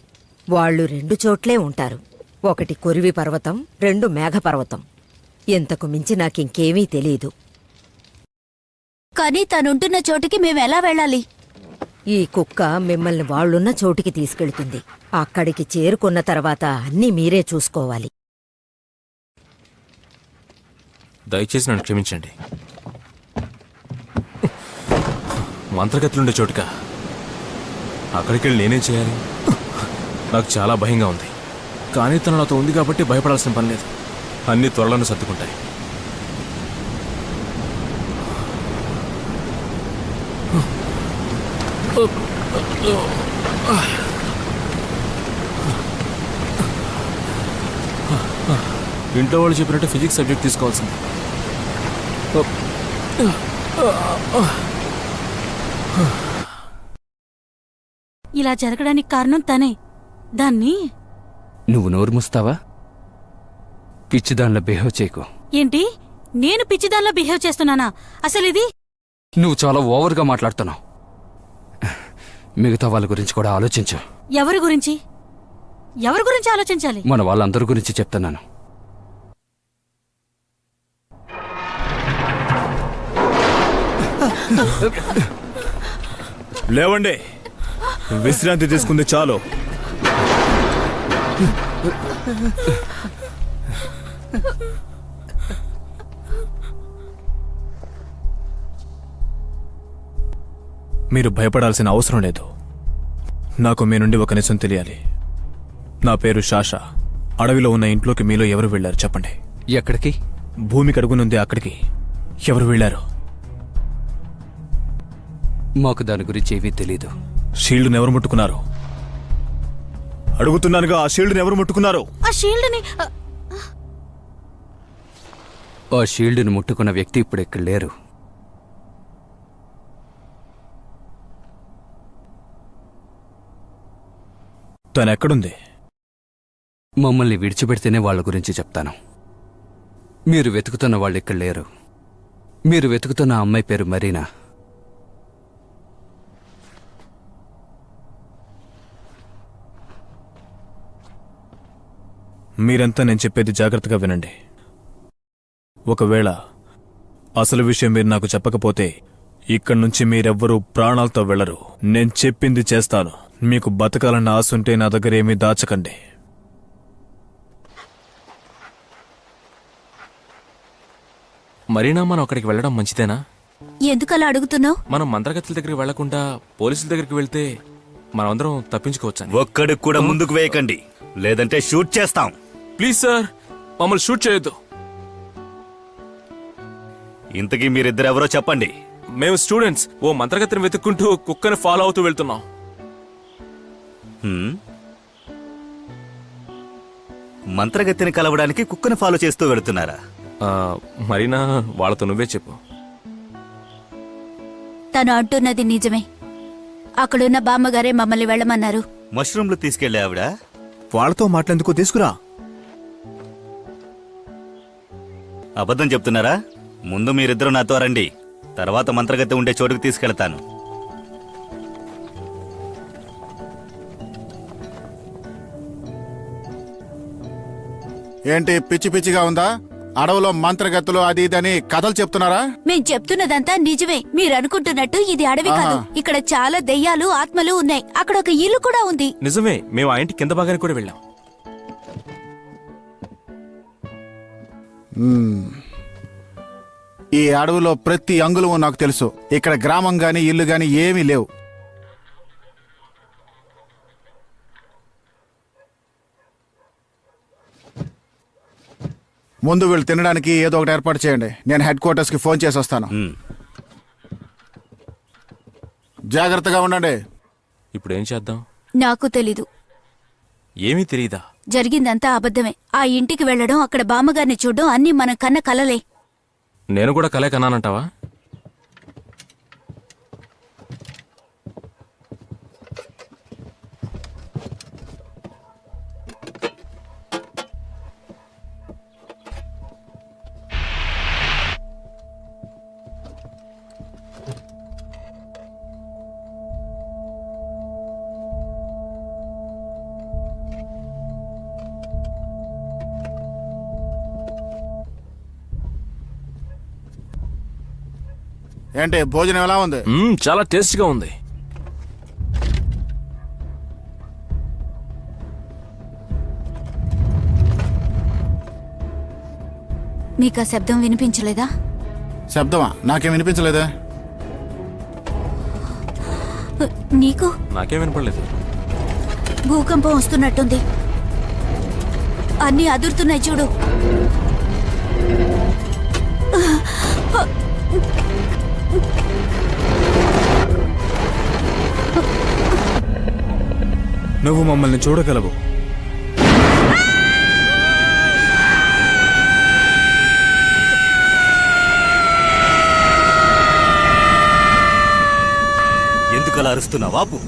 వాళ్ళు 2 చోట్లే ఉంటారు. ఒకటి కొరివి పర్వతం, 2 మేఘపర్వతం. ఇంతకు మించి నాకింకేమీ తెలీదు. కానీ తనుంటున్న చోటికి మేమెలా వెళ్ళాలి? ఈ కుక్క మిమ్మల్ని వాళ్ళున్న చోటికి తీసుకెళ్తుంది. అక్కడికి చేరుకున్న తర్వాత అన్నీ మీరే చూసుకోవాలి. దయచేసి నన్ను క్షమించండి. మంత్రగతులుండే చోటుగా అక్కడికి వెళ్ళి నేనేం చేయాలి? నాకు చాలా భయంగా ఉంది. కానీ తను నాతో ఉంది కాబట్టి భయపడాల్సిన పని లేదు. అన్నీ త్వరలోనే సర్దుకుంటాయి. ఇంట్లో వాళ్ళు చెప్పినట్టు ఫిజిక్స్ సబ్జెక్ట్ తీసుకోవాల్సింది. ఇలా జరగడానికి కారణం తనే. దాన్ని నువ్వు నోరు మూస్తావా? పిచ్చిదానిలో బిహేవ్ చేయకు. ఏంటి నేను పిచ్చిదానిలా బిహేవ్ చేస్తున్నానా? అసలు ఇది నువ్వు చాలా ఓవర్గా మాట్లాడుతున్నావు. మిగతా వాళ్ళ గురించి కూడా ఆలోచించు. ఎవరి గురించి ఆలోచించాలి? మన వాళ్ళందరి గురించి చెప్తున్నాను. లేవండి, విశ్రాంతి తీసుకుంది చాలు. మీరు భయపడాల్సిన అవసరం లేదు. నాకు మీ నుండి ఒక నిజం తెలియాలి. నా పేరు శాష. అడవిలో ఉన్న ఇంట్లోకి మీలో ఎవరు వెళ్లారు చెప్పండి. ఎక్కడికి? భూమి కడుగునుంది అక్కడికి ఎవరు వెళ్లారు? మాకు దాని గురించి ఏమీ తెలీదు. షీల్డ్ని ఎవరు ముట్టుకున్నారు? అడుగుతున్నానుగా, ఆ షీల్డ్ని ఎవరు ముట్టుకున్నారు? ఆ షీల్డ్ని ఆ షీల్డ్ని ముట్టుకున్న వ్యక్తి ఇప్పుడు ఇక్కడ లేరు. తనెక్కడుంది? మమ్మల్ని విడిచిపెడితేనే వాళ్ళ గురించి చెప్తాను. మీరు వెతుకుతున్న వాళ్ళు ఇక్కడ లేరు. మీరు వెతుకుతున్న అమ్మాయి పేరు మరీనా. మీరంతా నేను చెప్పేది జాగ్రత్తగా వినండి. ఒకవేళ అసలు విషయం మీరు నాకు చెప్పకపోతే ఇక్కడి నుంచి మీరెవ్వరూ ప్రాణాలతో వెళ్లరు. నేను చెప్పింది చేస్తాను. మీకు బతకాలన్న ఆశుంటే నా దగ్గర ఏమీ దాచకండి. మరీనా, మనం అక్కడికి వెళ్ళడం మంచిదేనా? ఎందుకలా అడుగుతున్నావు? మనం మంత్రగతుల దగ్గరికి వెళ్లకుండా పోలీసుల దగ్గరికి వెళ్తే మనమందరం తప్పించుకోవచ్చు. ఒక్కడికి కూడా ముందుకు వేయకండి, లేదంటే షూట్ చేస్తాం. ప్లీజ్ సార్, మమ్మల్ని షూట్ చేయొద్దు. ఇంతకీ మీరిద్దరెవరో చెప్పండి. మేము స్టూడెంట్స్. ఓ మంత్రగతిని వెతుక్కుంటూ కుక్కని ఫాలో అవుతూ వెళ్తున్నాం. మంత్రగతిని కలవడానికి కుక్కను ఫాలో చేస్తూ వెళుతున్నారా? మరీనా, వాళ్ళతో నువ్వే చెప్పు. తను అంటున్నది నిజమే. అక్కడున్న బామ్మగారే మమ్మల్ని వెళ్ళమన్నారు. మష్రూమ్లు తీసుకెళ్లే ఆవిడ వాళ్ళతో మాట్లాడేందుకు తీసుకురా. అబద్ధం చెప్తున్నారా? ముందు మీరిద్దరూ నాతో రండి, తర్వాత మంత్రగతి ఉండే చోటుకు తీసుకెళ్తాను. ఏంటి పిచ్చి పిచ్చిగా ఉందా? అడవిలో మంత్రగతులు అది ఇదని కథలు చెప్తున్నారా? మేం చెప్తున్నదంతా నిజమే. మీరనుకుంటున్నట్టు ఇది అడవి కాదు. ఇక్కడ చాలా దెయ్యాలు, ఆత్మలు ఉన్నాయి. అక్కడ ఒక ఇల్లు కూడా ఉంది. నిజమే, మేము ఆ ఇంటి కింద భాగానికి కూడా వెళ్ళాం. ఈ అడవిలో ప్రతి అంగుళము నాకు తెలుసు. ఇక్కడ గ్రామం గాని ఇల్లు గాని ఏమీ లేవు. ముందు వీళ్ళు తినడానికి ఏదో ఒకటి ఏర్పాటు చేయండి. నేను హెడ్ క్వార్టర్స్ కి ఫోన్ చేసి వస్తాను. జాగ్రత్తగా ఉండండి. ఇప్పుడు ఏం చేద్దాం? నాకు తెలీదు. ఏమీ తెలీదా? జరిగిందంతా అబద్ధమే. ఆ ఇంటికి వెళ్లడం, అక్కడ బామ్మగారిని చూడడం అన్నీ మనం కన్న కలలే. నేను కూడా కలే కన్నానంటావా? ఏంటి భోజనం ఎలా ఉంది? చాలా టేస్ట్గా ఉంది. మీకు ఆ శబ్దం వినిపించలేదా? శబ్దమా? నాకేం వినిపించలేదా? నీకు? నాకేం వినపడలేదు. భూకంపం వస్తున్నట్టుంది. అన్నీ అదురుతున్నాయి చూడు. నువ్వు మమ్మల్ని చూడగలవు. ఎందుకలా అరుస్తున్నావు? ఆపు.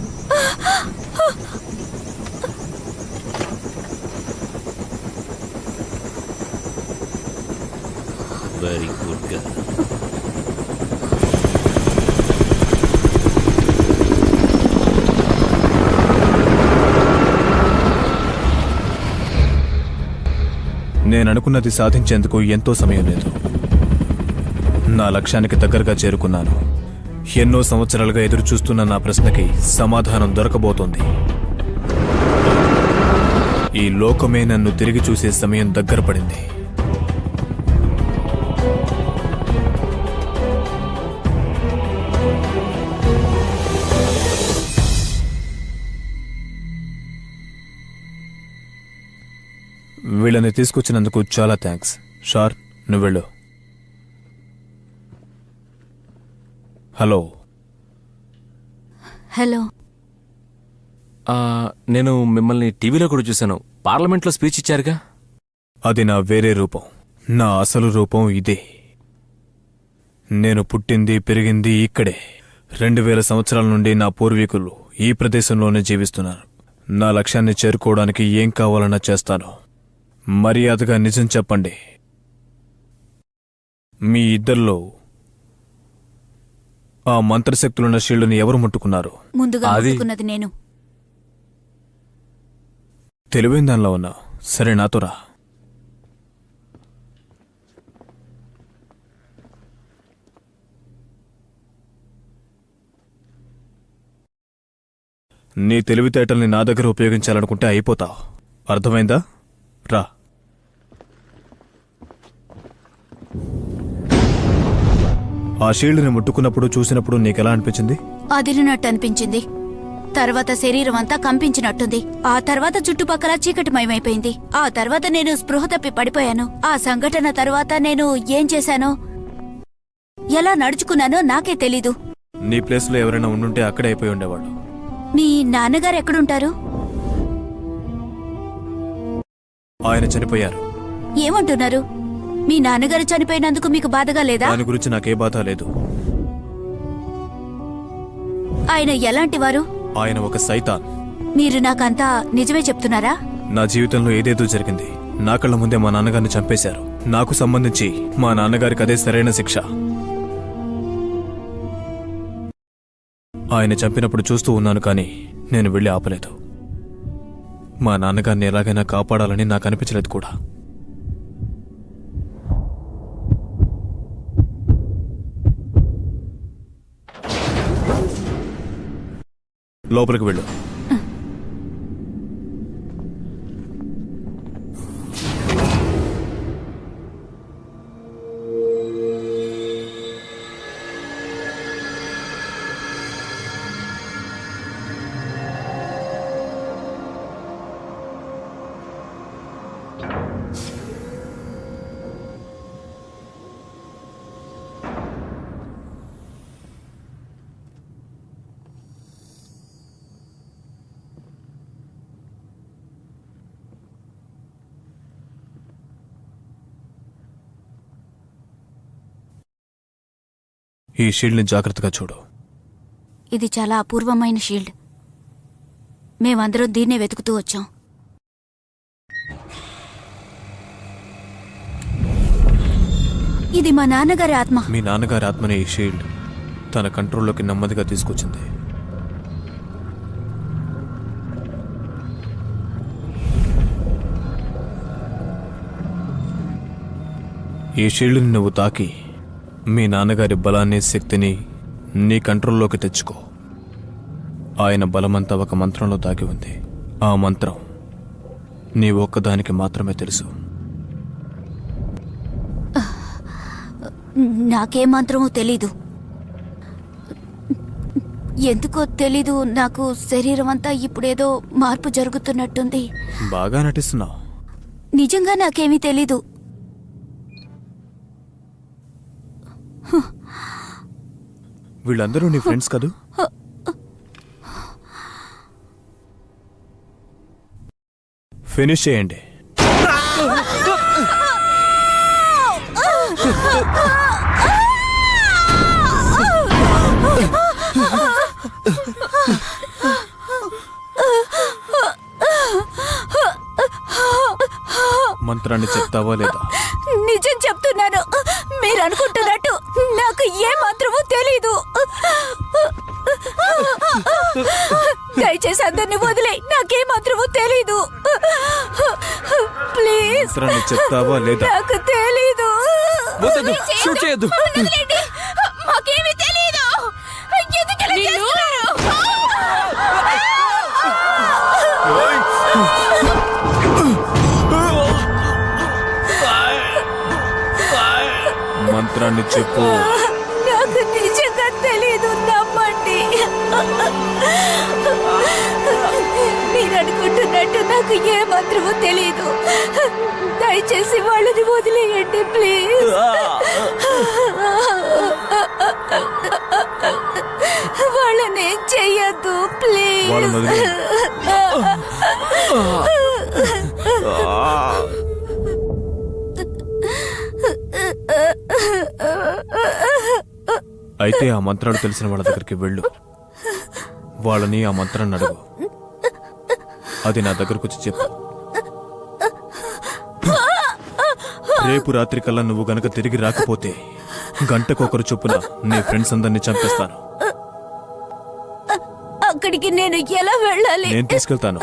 Very good girl. నేననుకున్నది సాధించేందుకు ఎంతో సమయం లేదు. నా లక్ష్యానికి దగ్గరగా చేరుకున్నాను. ఎన్నో సంవత్సరాలుగా ఎదురు చూస్తున్న నా ప్రశ్నకి సమాధానం దొరకబోతోంది. ఈ లోకమే నన్ను తిరిగి చూసే సమయం దగ్గర పడింది. వీళ్ళని తీసుకొచ్చినందుకు చాలా థ్యాంక్స్. షార్, నువ్వెళ్ళు. హలో. హలో. నేను మిమ్మల్ని టీవీలో కూడా చూశాను. పార్లమెంట్లో స్పీచ్ ఇచ్చారుగా. అది నా వేరే రూపం. నా అసలు రూపం ఇదే. నేను పుట్టింది పెరిగింది ఇక్కడే. 2000 సంవత్సరాల నుండి నా పూర్వీకులు ఈ ప్రదేశంలోనే జీవిస్తున్నారు. నా లక్ష్యాన్ని చేరుకోవడానికి ఏం కావాలన్నా చేస్తాను. మర్యాదగా నిజం చెప్పండి, మీ ఇద్దరిలో ఆ మంత్రశక్తులున్న షీల్డ్ని ఎవరు ముట్టుకున్నారు? ముందుగా ముట్టుకున్నది నేను. తెలివైన దానిలో ఉన్నా. సరే, నాతో రా. నీ తెలివితేటల్ని నా దగ్గర ఉపయోగించాలనుకుంటే అయిపోతావు. అర్థమైందా? రా. ఆ షీల్డ్ని ముట్టుకున్నప్పుడు చూసినప్పుడు నీకెలా అనిపించింది? అదిరినట్టు అనిపించింది. తర్వాత శరీరం అంతా కంపించినట్టుంది. ఆ తర్వాత చుట్టుపక్కల చీకటిమయమైపోయింది. ఆ తర్వాత నేను స్పృహ తప్పి పడిపోయాను. ఆ సంఘటన తర్వాత నేను ఏం చేశానో, ఎలా నడుచుకున్నానో నాకే తెలీదు. నీ ప్లేస్లో ఎవరైనా ఉండుంటే అక్కడే అయిపోయి ఉండేవాళ్ళు. మీ నాన్నగారు ఎక్కడుంటారు? ఆయన చనిపోయారు. ఏమంటున్నారు? మీ నాన్నగారు చనిపోయినందుకు మీకు బాధగా లేదా? దాని గురించి నాకే బాధ లేదు. ఆయన ఎలాంటివారు? ఆయన ఒక సైతాన్. మీరు నాకంతా నిజమే చెప్తున్నారా? నా జీవితంలో ఏదేదో జరిగింది. నా కళ్ళ ముందే మా నాన్నగారిని చంపేశారు. నాకు సంబంధించి మా నాన్నగారికి అదే సరైన శిక్ష. ఆయన చంపినప్పుడు చూస్తూ ఉన్నాను, కానీ నేను వెళ్ళి ఆపలేదు. మా నాన్నగారిని ఎలాగైనా కాపాడాలని నాకు అనిపించలేదు కూడా. లోపలికి వెళ్ళు. ఈ షీల్డ్ని జాగ్రత్తగా చూడు. ఇది చాలా అపూర్వమైన షీల్డ్. మేమందరం దీన్నే వెతుకుతూ వచ్చాం. ఇది మా నాన్నగారి ఆత్మ. మీ నాన్నగారి ఆత్మనే ఈ షీల్డ్ తన కంట్రోల్లోకి నెమ్మదిగా తీసుకొచ్చింది. ఈ షీల్డ్ని నువ్వు తాకి మీ నాన్నగారి బలాన్ని, శక్తిని నీ కంట్రోల్లోకి తెచ్చుకో. ఆయన బలమంతా ఒక మంత్రంలో దాగి ఉంది. ఆ మంత్రం నీ ఒక్కదానికి మాత్రమే తెలుసు. నాకే మంత్రమో తెలీదు. ఎందుకో తెలీదు, నాకు శరీరం అంతా ఇప్పుడేదో మార్పు జరుగుతున్నట్టుంది. బాగా నటిస్తున్నావు. నిజంగా నాకేమీ తెలీదు. వీళ్ళందరూ నీ ఫ్రెండ్స్ కదూ? ఫినిష్ చేయండి. మంత్రాన్ని చెప్తావా లేదా? నిజం చెప్తున్నాను. మీరు అనుకుంటున్నట్టు నాకు ఏ మాత్రమూ తెలీదు. దయచేసి అందరిని వదిలే, నాకే మాత్రమూ తెలీదు. ప్లీజ్ మంత్రాన్ని చెప్తావా లేదా? నాకు తెలీదు. వద్దొద్దు, షూట్ చేయొద్దు. వదిలేండి, మాకేమీ తెలీదు. ఎందుకు ఇలా చేస్తున్నారు? మంత్రాన్ని చెప్పు. నాకు నిజంగా తెలీదు, నమ్మండి. మీరు అనుకుంటున్నట్టు నాకు ఏ మాత్రమూ తెలీదు. దయచేసి వాళ్ళని వదిలేయండి ప్లీజ్. వాళ్ళని చెయ్యొద్దు ప్లీజ్. వాళ్ళని వదిలేయండి. అయితే ఆ మంత్రాలు తెలిసిన వాళ్ళ దగ్గరికి వెళ్ళు. వాళ్ళని ఆ మంత్రాన్ని అడుగు. అది నా దగ్గరకు వచ్చి చెప్పు. రేపు రాత్రి కల్లా నువ్వు గనక తిరిగి రాకపోతే గంటకొకరు చొప్పున నీ ఫ్రెండ్స్ అందరినీ చంపేస్తాను. అక్కడికి నేను ఎలా వెళ్ళాలి? నేను తీసుకెళ్తాను.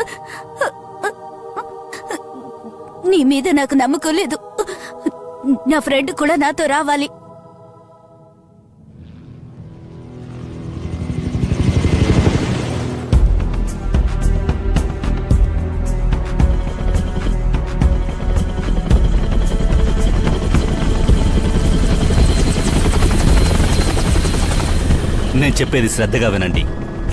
నీ మీద నాకు నమ్మకం లేదు. నా ఫ్రెండ్ కూడా నాతో రావాలి. నేను చెప్పేది శ్రద్ధగా వినండి.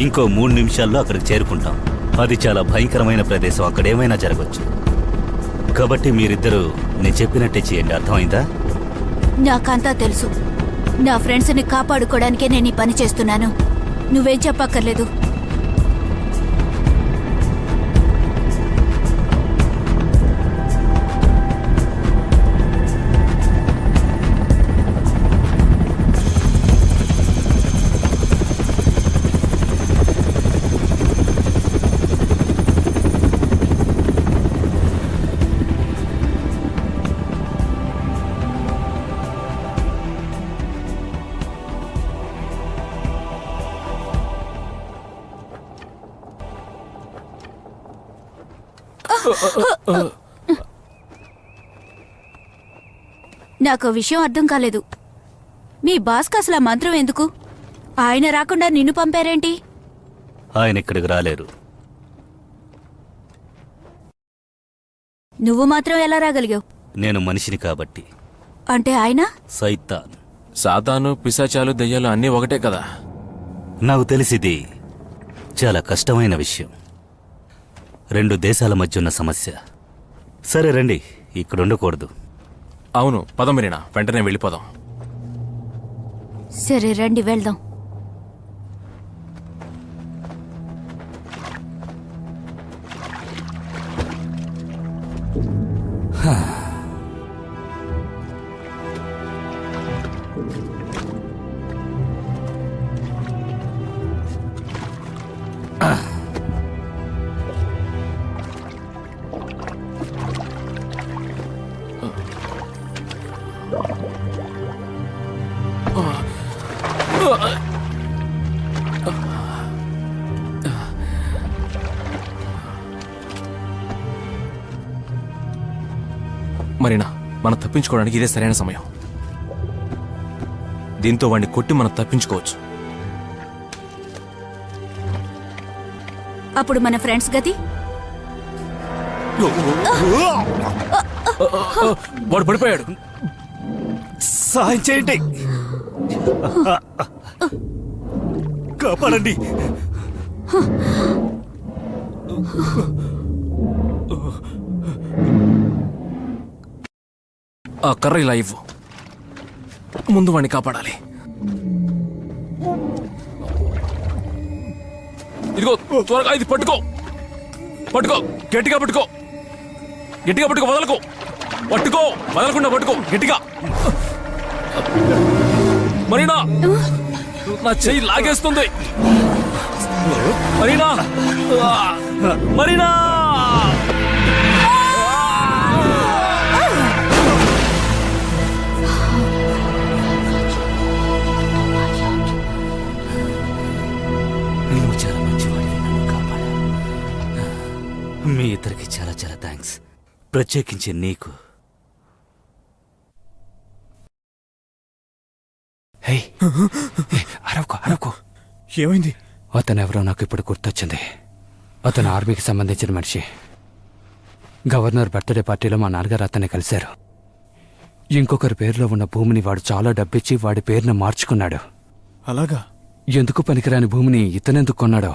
ఇంకో 3 నిమిషాల్లో అక్కడికి చేరుకుంటాం. అది చాలా భయంకరమైన ప్రదేశం, అక్కడేమైనా జరగచ్చు. కాబట్టి మీరిద్దరూ నేను చెప్పినట్టే చేయండి, అర్థమైందా? నాకంతా తెలుసు. నా ఫ్రెండ్స్ని కాపాడుకోవడానికే నేను ఈ పని చేస్తున్నాను. నువ్వేం చెప్పక్కర్లేదు. నాకు విషయం అర్థం కాలేదు. మీ బాస్కి అసలు ఆ మంత్రం ఎందుకు? ఆయన రాకుండా నిన్ను పంపారేంటి? ఆయన ఇక్కడికి రాలేరు. నువ్వు మాత్రం ఎలా రాగలిగావు? నేను మనిషిని కాబట్టి. అంటే ఆయన సైతాన్. సాతాను, పిశాచాలు, దెయ్యాలు అన్నీ ఒకటే కదా. నాకు తెలిసిది చాలా కష్టమైన విషయం. 2 దేశాల మధ్య ఉన్న సమస్య. సరే రండి, ఇక్కడ ఉండకూడదు. అవును, పదం మీరినా, వెంటనే వెళ్ళిపోదాం. సరే రండి వెళ్దాం. మరీనా, మనం తప్పించుకోవడానికి ఇదే సరైన సమయం. దీంతో వాడిని కొట్టి మనం తప్పించుకోవచ్చు. అప్పుడు మన ఫ్రెండ్స్ గతి? వాడు పడిపోయాడు. సహాయం చేయండి, కాపాడండి. ఆ కర్ర ఇలా ఇవ్వు. ముందు వాడిని కాపాడాలి. ఇదిగో త్వరగా ఇది పట్టుకో. పట్టుకో, గట్టిగా పట్టుకో. గట్టిగా పట్టుకో, వదలకు. పట్టుకో, వదలకుండా పట్టుకో గట్టిగా. మరీనా, నా చెయ్యి లాగేస్తుంది. మరీనా, మరీనా. ఇద్దరికి చాలా చాలా థ్యాంక్స్, ప్రత్యేకించి నీకు. హే, అరవకో. ఏమైంది? అతను ఎవరో నాకు ఇప్పుడు గుర్తొచ్చింది. అతను ఆర్మీకి సంబంధించిన మనిషి. గవర్నర్ బర్త్డే పార్టీలో మా నాన్నగారు అతన్ని కలిశారు. ఇంకొకరి పేరులో ఉన్న భూమిని వాడు చాలా డబ్బిచ్చి వాడి పేరును మార్చుకున్నాడు. అలాగా? ఎందుకు పనికిరాని భూమిని ఇతనెందుకు కొన్నాడో?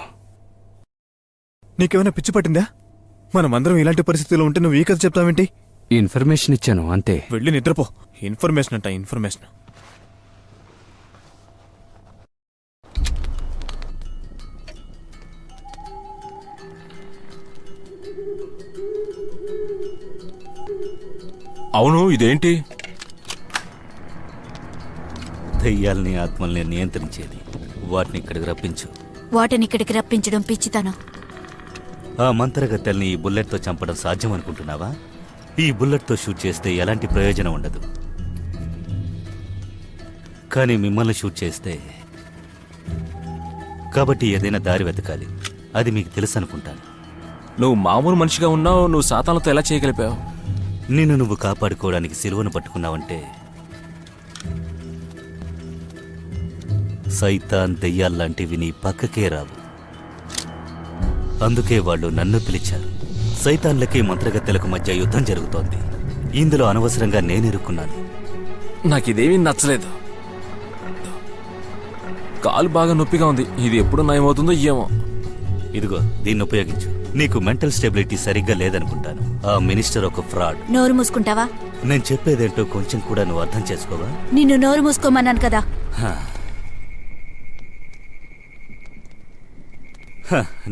నీకేమైనా పిచ్చి పట్టిందా? మనమందరం ఇలాంటి పరిస్థితిలో ఉంటే నువ్వు ఈ కథ చెప్తావేంటి? ఇన్ఫర్మేషన్ ఇచ్చాను అంతే. వెళ్ళి నిద్రపో. ఇన్ఫర్మేషన్ అంట, ఇన్ఫర్మేషన్. అవును, ఇదేంటి? దెయ్యాల్ని ఆత్మల్ని నియంత్రించేది. వాటిని ఇక్కడికి రప్పించు. వాటిని ఇక్కడికి రప్పించడం పిచ్చితనం. ఆ మంత్రగత్తెల్ని ఈ బుల్లెట్తో చంపడం సాధ్యం అనుకుంటున్నావా? ఈ బుల్లెట్తో షూట్ చేస్తే ఎలాంటి ప్రయోజనం ఉండదు. కానీ మిమ్మల్ని షూట్ చేస్తే, కాబట్టి ఏదైనా దారి వెతకాలి. అది మీకు తెలుసు అనుకుంటాను. నువ్వు మామూలు మనిషిగా ఉన్నావు, నువ్వు సాతానులతో ఎలా చేయగలిపావు? నిన్ను నువ్వు కాపాడుకోవడానికి సిలువను పట్టుకున్నావంటే సైతాన్ దెయ్యాల్లాంటివి నీ పక్కకే రావు. అందుకే వాళ్ళు నన్ను పిలిచారు. సైతాన్లకి మంత్రగత్తెలకు మధ్య యుద్ధం జరుగుతోంది. ఇందులో అనవసరంగా నేనిరుక్కున్నాను. నాకిదేమీ నచ్చలేదు. కాలు బాగా నొప్పిగా ఉంది. ఇది ఎప్పుడు నయమవుతుందో ఏమో. ఇదిగో, దీన్ని ఉపయోగించు. నీకు మెంటల్ స్టెబిలిటీ సరిగ్గా లేదనుకుంటాను. ఆ మినిస్టర్ ఒక ఫ్రాడ్. నోరు మూసుకుంటావా? నేను చెప్పేదేంటో కొంచెం కూడా నువ్వు అర్థం చేసుకోవా? నిన్ను నోరు మూసుకోమన్నాను కదా.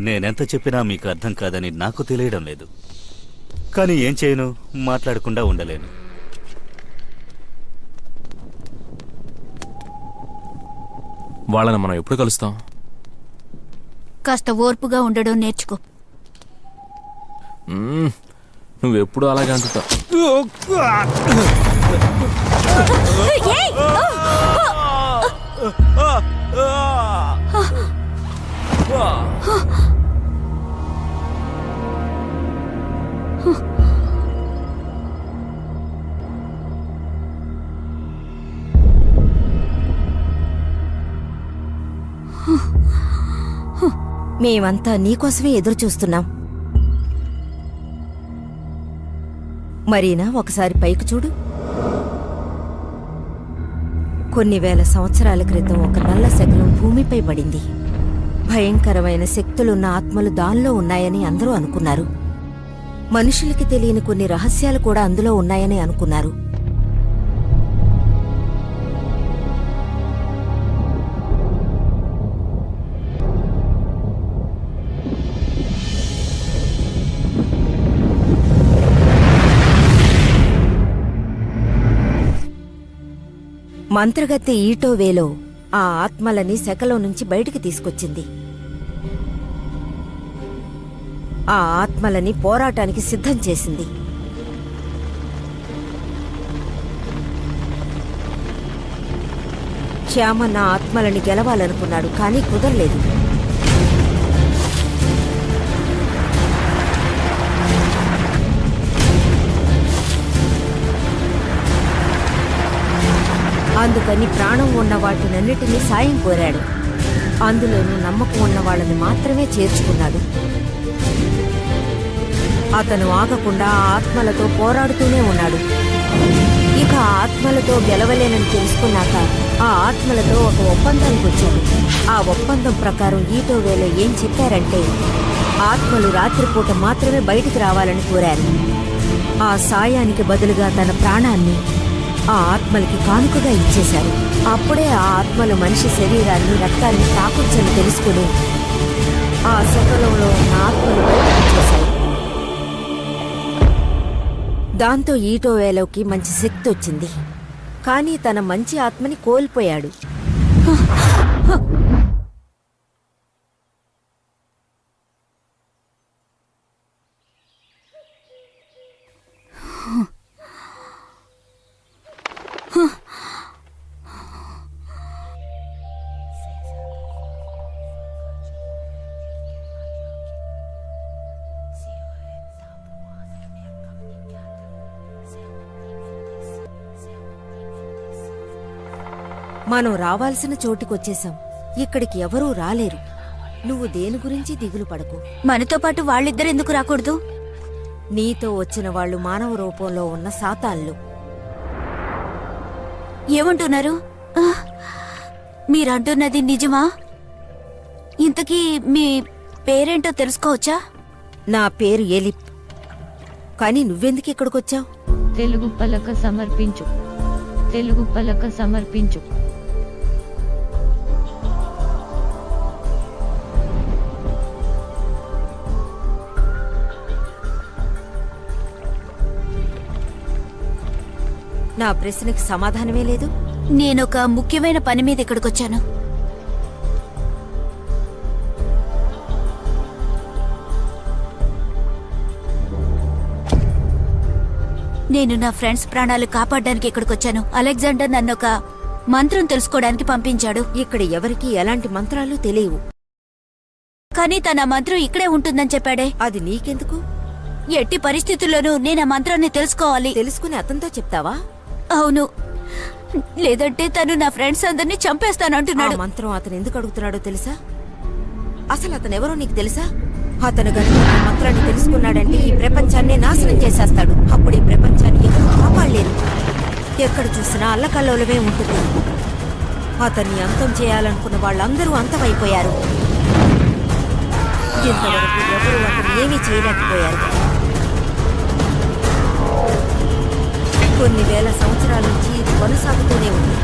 నేనెంత చెప్పినా మీకు అర్థం కాదని నాకు తెలియడం లేదు. కానీ ఏం చేయను, మాట్లాడకుండా ఉండలేను. వాళ్ళని మనం ఎప్పుడు కలుస్తాం? కాస్త ఓర్పుగా ఉండడం నేర్చుకో. నువ్వెప్పుడు అలాగే అంటుతావు. మేమంతా నీకోసమే ఎదురు చూస్తున్నాం. మరీనా ఒకసారి పైకి చూడు. కొన్ని వేల సంవత్సరాల క్రితం ఒక నల్ల శకలం భూమిపై పడింది. భయంకరమైన శక్తులున్న ఆత్మలు దానిలో ఉన్నాయని అందరూ అనుకున్నారు. మనుషులకి తెలియని కొన్ని రహస్యాలు కూడా అందులో ఉన్నాయని అనుకున్నారు. మంత్రగత్తె ఈటోవేలో ఆ ఆత్మలని శకలో నుంచి బయటికి తీసుకొచ్చింది. ఆ ఆత్మలని పోరాటానికి సిద్ధం చేసింది. శ్యామ నా ఆత్మలని గెలవాలనుకున్నాడు, కానీ కుదరలేదు. అందుకని ప్రాణం ఉన్న వాటినన్నిటినీ సాయం కోరాడు. అందులోనూ నమ్మకం ఉన్న వాళ్ళని మాత్రమే చేర్చుకున్నాడు. అతను ఆగకుండా ఆ ఆత్మలతో పోరాడుతూనే ఉన్నాడు. ఇక ఆ ఆత్మలతో గెలవలేనని తెలుసుకున్నాక ఆ ఆత్మలతో ఒక ఒప్పందానికి వచ్చాడు. ఆ ఒప్పందం ప్రకారం ఈటోవేలో ఏం చెప్పారంటే, ఆత్మలు రాత్రిపూట మాత్రమే బయటికి రావాలని కోరారు. ఆ సాయానికి బదులుగా తన ప్రాణాన్ని ఆ ఆత్మలకి కానుకగా ఇచ్చేశారు. అప్పుడే ఆ ఆత్మలు మనిషి శరీరాన్ని, రక్తాన్ని తాకొచ్చని తెలుసుకుని ఆ శకలంలో ఉన్న ఆత్మలు బయటకు వచ్చేశాయి. దాంతో ఈటోవేలోకి మంచి శక్తి వచ్చింది. కానీ తన మంచి ఆత్మని కోల్పోయాడు. మనం రావాల్సిన చోటికొచ్చేసాం. ఇక్కడికి ఎవరూ రాలేరు. నువ్వు దేని గురించి దిగులు పడకు. మనతో పాటు వాళ్ళిద్దరు ఎందుకు రాకూడదు? నీతో వచ్చిన వాళ్ళు మానవ రూపంలో ఉన్న సాతాన్లు. ఏమంటున్నారు? మీరంటున్నది నిజమా? ఇంతకీ మీ పేరేంటో తెలుసుకోవచ్చా? నా పేరు ఎలిప్. కానీ నువ్వెందుకు ఇక్కడికొచ్చావు? తెలుగు పలక సమర్పించు. తెలుగు పలక సమర్పించు. నా ప్రశ్నకి సమాధానమే లేదు. నేనొక ముఖ్యమైన పని మీద ఇక్కడికొచ్చాను. నేను నా ఫ్రెండ్స్ ప్రాణాలు కాపాడడానికి ఇక్కడికొచ్చాను. అలెగ్జాండర్ నన్ను ఒక మంత్రం తెలుసుకోవడానికి పంపించాడు. ఇక్కడ ఎవరికి ఎలాంటి మంత్రాలు తెలియవు. కానీ తన మంత్రం ఇక్కడే ఉంటుందని చెప్పాడే. అది నీకెందుకు? ఎట్టి పరిస్థితుల్లోనూ నేను ఆ మంత్రాన్ని తెలుసుకోవాలి. తెలుసుకుని అతనితో చెప్తావా? అవును, లేదంటే తను నా ఫ్రెండ్స్ అందరినీ చంపేస్తానంటున్నాడు. ఆ మంత్రం అతను ఎందుకు అడుగుతున్నాడో తెలుసా? అసలు అతనెవరో నీకు తెలుసా? అతను గనుక ఈ మంత్రాన్ని తెలుసుకున్నాడంటే ఈ ప్రపంచాన్ని నాశనం చేసేస్తాడు. అప్పుడు ఈ ప్రపంచాన్ని ఎవరు కాపాడలేరు. ఎక్కడ చూసినా అల్లకల్లోలమే ఉంటుంది. అతన్ని అంతం చేయాలనుకున్న వాళ్ళందరూ అంతమైపోయారు. ఇంతవరకు ఎవరూ అతను ఏమీ చేయలేకపోయారు. కొన్ని వేల సంవత్సరాల నుంచి ఇది కొనసాగుతూనే ఉంది.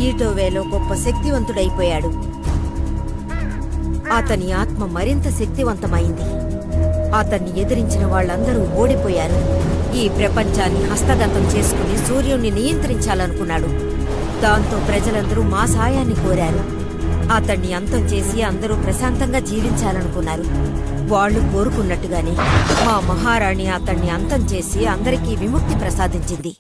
ఈటోవేలో గొప్ప శక్తివంతుడైపోయాడు. అతని ఆత్మ మరింత శక్తివంతమైంది. అతన్ని ఎదిరించిన వాళ్ళందరూ ఓడిపోయారు. ఈ ప్రపంచాన్ని హస్తగతం చేసుకుని సూర్యుణ్ణి నియంత్రించాలనుకున్నాడు. దాంతో ప్రజలందరూ మా సాయాన్ని కోరారు. అతన్ని అంతం చేసి అందరూ ప్రశాంతంగా జీవించాలనుకున్నారు. వాళ్ళు కోరుకున్నట్టుగానే మా మహారాణి అతన్ని అంతం చేసి అందరికీ విముక్తి ప్రసాదించింది.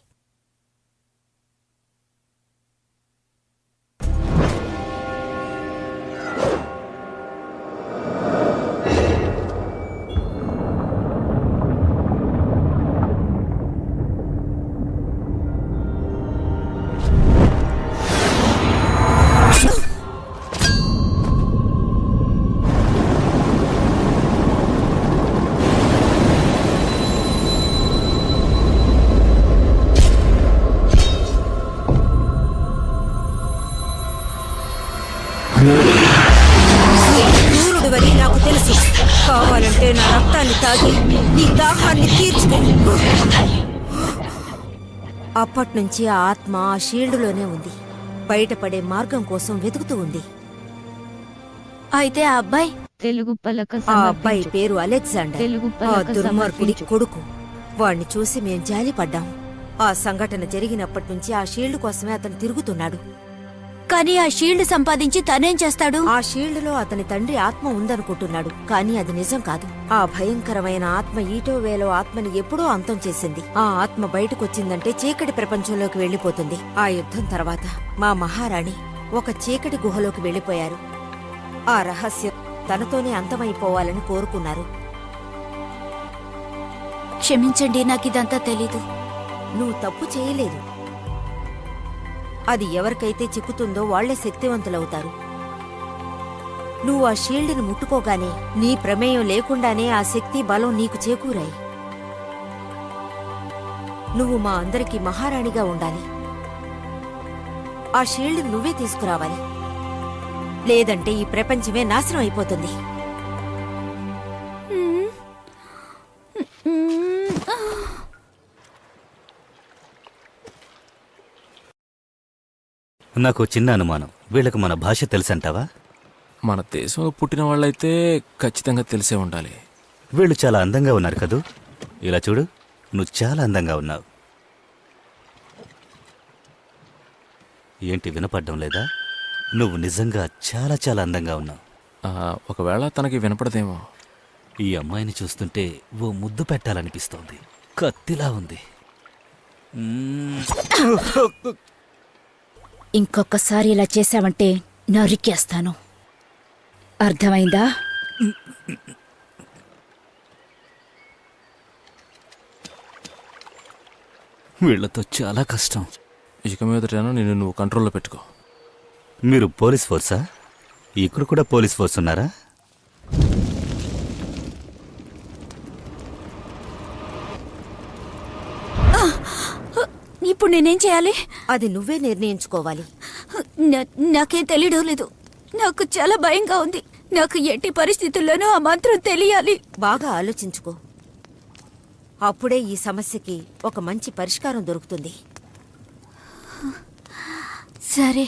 క్రూరుడివని నాకు తెలుసు. కావాలంటే నా రక్తాన్ని తాగి నీ దాహాన్ని తీర్చుకో. అప్పట్నుంచి ఆ ఆత్మ ఆ షీల్డ్లోనే ఉంది. బయటపడే మార్గం కోసం వెతుకుతూ ఉంది. అయితే ఆ అబ్బాయి? తెలుగు పలక ఆ అబ్బాయి పేరు అలెగ్జాండర్. తెలుగు ఆ పలక దుర్మార్గుడి సమర్పించు. కొడుకు. వాణ్ణి చూసి మేం జాలిపడ్డాం. ఆ సంఘటన జరిగినప్పటి నుంచి ఆ షీల్డ్ కోసమే అతను తిరుగుతున్నాడు. కానీ ఆ షీల్డ్ సంపాదించి తనేం చేస్తాడు? ఆ షీల్డ్ లో అతని తండ్రి ఆత్మ ఉందనుకుంటున్నాడు. కానీ అది నిజం కాదు. ఆ భయంకరమైన ఆత్మ ఈటోవేలో ఆత్మని ఎప్పుడో అంతం చేసింది. ఆ ఆత్మ బయటకొచ్చిందంటే చీకటి ప్రపంచంలోకి వెళ్లిపోతుంది. ఆ యుద్ధం తర్వాత మా మహారాణి ఒక చీకటి గుహలోకి వెళ్లిపోయారు. ఆ రహస్యం తనతోనే అంతమైపోవాలని కోరుకున్నారు. క్షమించండి, నాకిదంతా తెలీదు. నువ్వు తప్పు చేయలేదు. అది ఎవరికైతే చిక్కుతుందో వాళ్లే శక్తివంతులవుతారు. నువ్వు ఆ షీల్డ్ని ముట్టుకోగానే నీ ప్రమేయం లేకుండానే ఆ శక్తి బలం నీకు చేకూరాయి. నువ్వు మా అందరికీ మహారాణిగా ఉండాలి. ఆ షీల్డ్ నువ్వే తీసుకురావాలి. లేదంటే ఈ ప్రపంచమే నాశనం అయిపోతుంది. నాకు చిన్న అనుమానం. వీళ్ళకు మన భాష తెలుసంటావా? మన దేశంలో పుట్టిన వాళ్ళైతే ఖచ్చితంగా తెలిసే ఉండాలి. వీళ్ళు చాలా అందంగా ఉన్నారు కదూ. ఇలా చూడు, నువ్వు చాలా అందంగా ఉన్నావు. ఏంటి వినపడ్డం లేదా? నువ్వు నిజంగా చాలా చాలా అందంగా ఉన్నావు. ఒకవేళ తనకి వినపడదేమో. ఈ అమ్మాయిని చూస్తుంటే ఓ ముద్దు పెట్టాలనిపిస్తోంది. కత్తిలా ఉంది. ఇంకొకసారి ఇలా చేశావంటే నరికేస్తాను. అర్థమైందా? వీళ్లతో చాలా కష్టం. ఇక మీదటేనో నిన్ను నువ్వు కంట్రోల్లో పెట్టుకో. మీరు పోలీస్ ఫోర్సా? ఇక్కడ కూడా పోలీస్ ఫోర్స్ ఉన్నారా? ఇప్పుడు నేనేం చేయాలి? అది నువ్వే నిర్ణయించుకోవాలి. నాకేం తెలియడం లేదు. నాకు చాలా భయంగా ఉంది. నాకు ఎట్టి పరిస్థితుల్లోనూ ఆ మంత్రం తెలియాలి. బాగా ఆలోచించుకో. అప్పుడే ఈ సమస్యకి ఒక మంచి పరిష్కారం దొరుకుతుంది. సరే.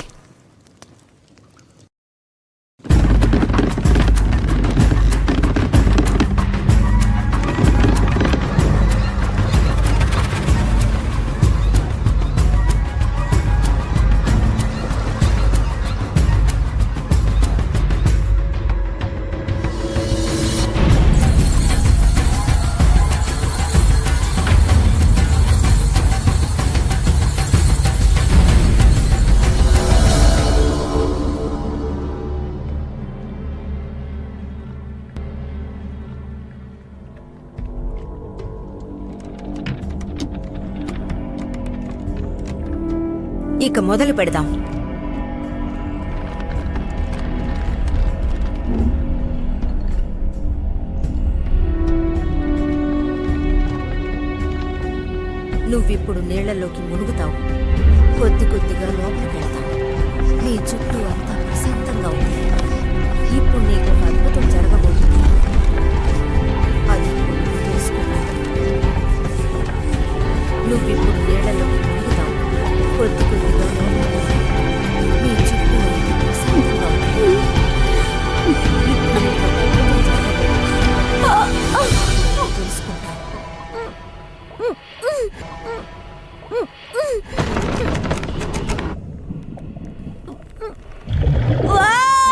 ఇక మొదలు పెడదాం. నువ్విప్పుడు నీళ్లలోకి మునుగుతావు. కొద్ది కొద్దిగా లోపలికి వెళ్తావు. నీ చుట్టూ అంతా ప్రశాంతంగా ఉంది. ఇప్పుడు నీకు ఒక అద్భుతం జరగబోతుంది. అది ఇప్పుడు నువ్వు తెలుసుకున్నావు. నువ్విప్పుడు నీళ్లలోకి మునుగుతావు. కొద్ది కొద్దిగా లోపలికి వెళ్తావు. నీ చుట్టూ అంతా ప్రశాంతంగా ఉంది. ఇప్పుడు నీకు ఒక అద్భుతం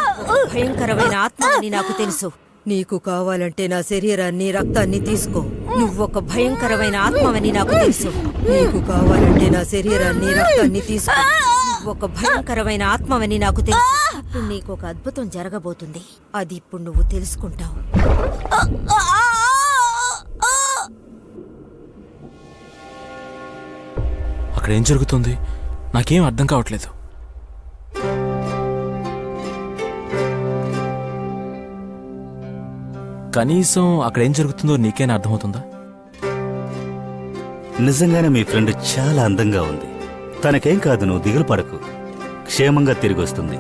జరగబోతుంది. తెలుసుకుంటావు. భయంకరమైన ఆత్మ అని నాకు తెలుసు. నీకు కావాలంటే నా శరీరాన్ని రక్తాన్ని తీసుకో. నువ్వొక భయంకరమైన ఆత్మవని నాకు తెలుసు. నీకు కావాలంటే నా శరీరాన్ని రక్తాన్ని తీసుకో. నువ్వొక భయంకరమైన ఆత్మవని నాకు తెలుసు. ఇప్పుడు నీకు ఒక అద్భుతం జరగబోతుంది. అది ఇప్పుడు నువ్వు తెలుసుకుంటావు. అక్కడ ఏం జరుగుతుంది? నాకేం అర్థం కావట్లేదు. కనీసం అక్కడ ఏం జరుగుతుందో నీకేనా అర్థమవుతుందా? నిజంగానే మీ ఫ్రెండ్ చాలా అందంగా ఉంది. తనకేం కాదు, నువ్వు దిగులు పడకు. క్షేమంగా తిరిగి వస్తుంది.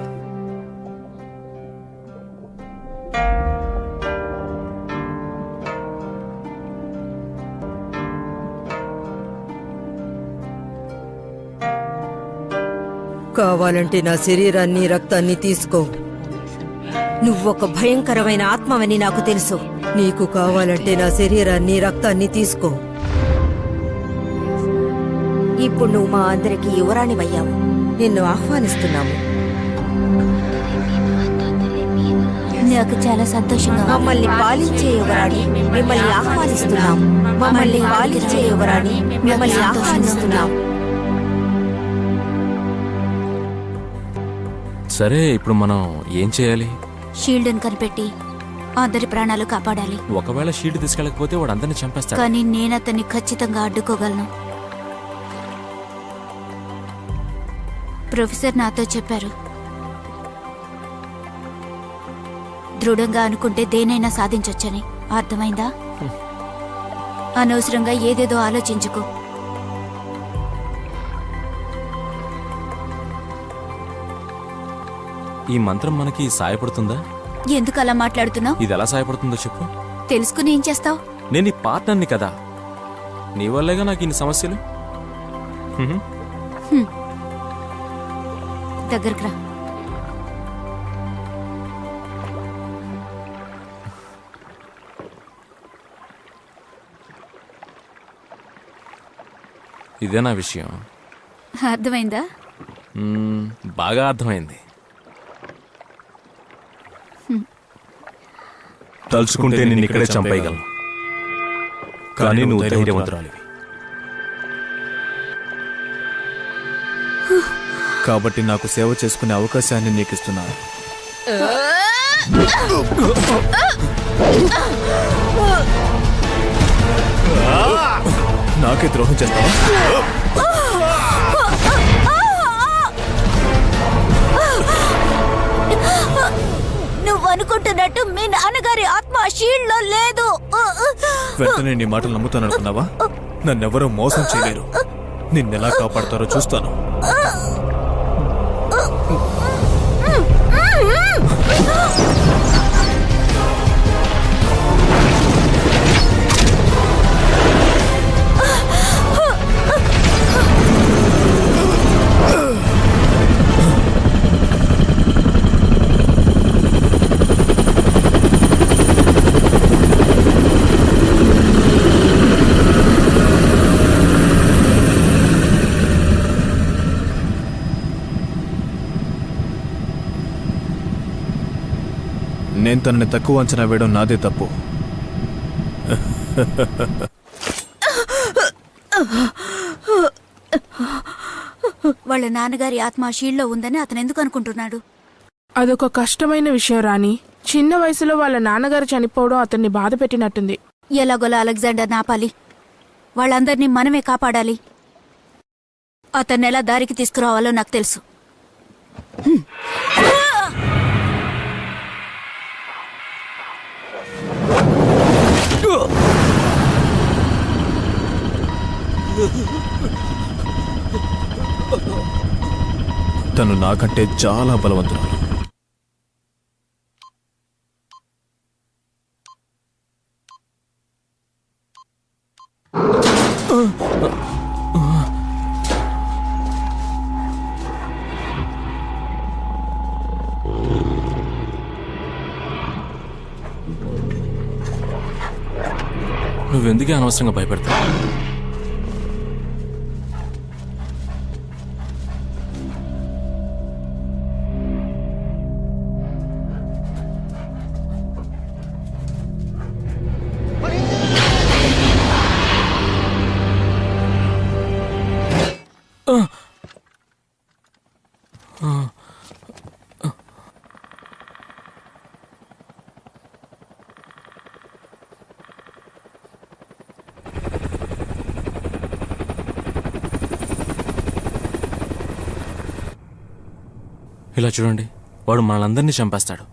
కావాలంటే నా శరీరాన్ని రక్తాన్ని తీసుకో. నువ్వొక భయంకరమైన ఆత్మవని నాకు తెలుసు. నీకు కావాలంటే నా శరీరాన్ని రక్తాన్ని తీసుకో. ఇప్పుడు నువ్వు మా అందరికి యువరాణివయ్యావు. నిన్ను ఆహ్వానిస్తున్నాము. నాకు చాలా సంతోషంగా ఉంది. మమ్మల్ని పాలించే యువరాణి, మిమ్మల్ని ఆహ్వానిస్తున్నాం. మమ్మల్ని పాలించే యువరాణి, మిమ్మల్ని ఆహ్వానిస్తున్నాం. సరే, ఇప్పుడు మనం ఏం చేయాలి? షీల్డ్ని కనిపెట్టి అందరి ప్రాణాలు కాపాడాలి. ఒకవేళ షీల్డ్ తీసుకెళ్ళకపోతే వాడు అందరిని చంపేస్తాడు. కానీ నేను అతన్ని ఖచ్చితంగా అడ్డుకోగలను. ప్రొఫెసర్ నాతో చెప్పారు, దృఢంగా అనుకుంటే దేనైనా సాధించొచ్చని. అర్థమైందా? అనవసరంగా ఏదేదో ఆలోచించుకో. ఈ మంత్రం మనకి సాయపడుతుందా? ఎందుకు అలా మాట్లాడుతున్నావు? ఇది ఎలా సాయపడుతుందో చెప్పు. తెలుసుకుని ఏం చేస్తావు? నేను నీ పార్ట్నర్ని కదా. నీ వల్లేగా నాకు ఇన్ని సమస్యలు. దగ్గరకు రా. ఇదేనా విషయం? అర్థమైందా? బాగా అర్థమైంది. తలుచుకుంటే నిన్ను ఇక్కడే చంపేయగలను, కానీ నువ్వు ధైర్యవంతురాలివి. కాబట్టి నాకు సేవ చేసుకునే అవకాశాన్ని నీకు ఇస్తున్నాను. నాకు నాకే ద్రోహం చేస్తావా? నువ్వు అనుకుంటున్నట్టు మీ నాన్నగారి ఆత్మ షీల్డ్ లో లేదు. వెంటనే నీ మాటలు నమ్ముతాననుకున్నావా? నన్నెవరూ మోసం చేయలేరు. నిన్నెలా కాపాడతారో చూస్తాను. నేను తనని తక్కువ అంచనా వేయడం నాదే తప్పు. వాళ్ళ నాన్నగారి ఆత్మ షీల్డ్ లో ఉందని అతను ఎందుకు అనుకుంటున్నాడు? అదొక కష్టమైన విషయం రాణి. చిన్న వయసులో వాళ్ళ నాన్నగారు చనిపోవడం అతన్ని బాధ పెట్టినట్టుంది. ఎలాగోలా అలెగ్జాండర్ నాపాలి. వాళ్ళందరినీ మనమే కాపాడాలి. అతన్ని ఎలా దారికి తీసుకురావాలో నాకు తెలుసు. తను నాకంటే చాలా బలవంతురాలు. నువ్వెందుకే అనవసరంగా భయపెడతావు? ఇలా చూడండి, వాడు మనలందరినీ చంపేస్తాడు.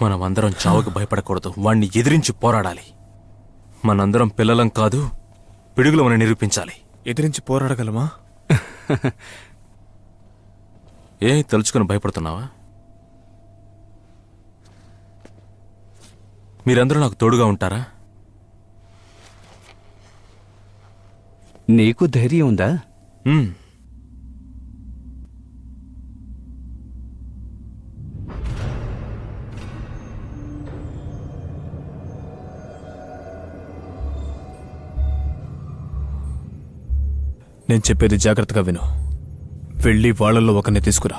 మనమందరం చావుకి భయపడకూడదు. వాణ్ణి ఎదిరించి పోరాడాలి. మనందరం పిల్లలం కాదు, పిడుగులమని నిరూపించాలి. ఎదిరించి పోరాడగలమా? ఏ తలుచుకుని భయపడుతున్నావా? మీరందరూ నాకు తోడుగా ఉంటారా? నీకు ధైర్యం ఉందా? నేను చెప్పేది జాగ్రత్తగా విను. వెళ్ళి వాళ్ళల్లో ఒకరిని తీసుకురా.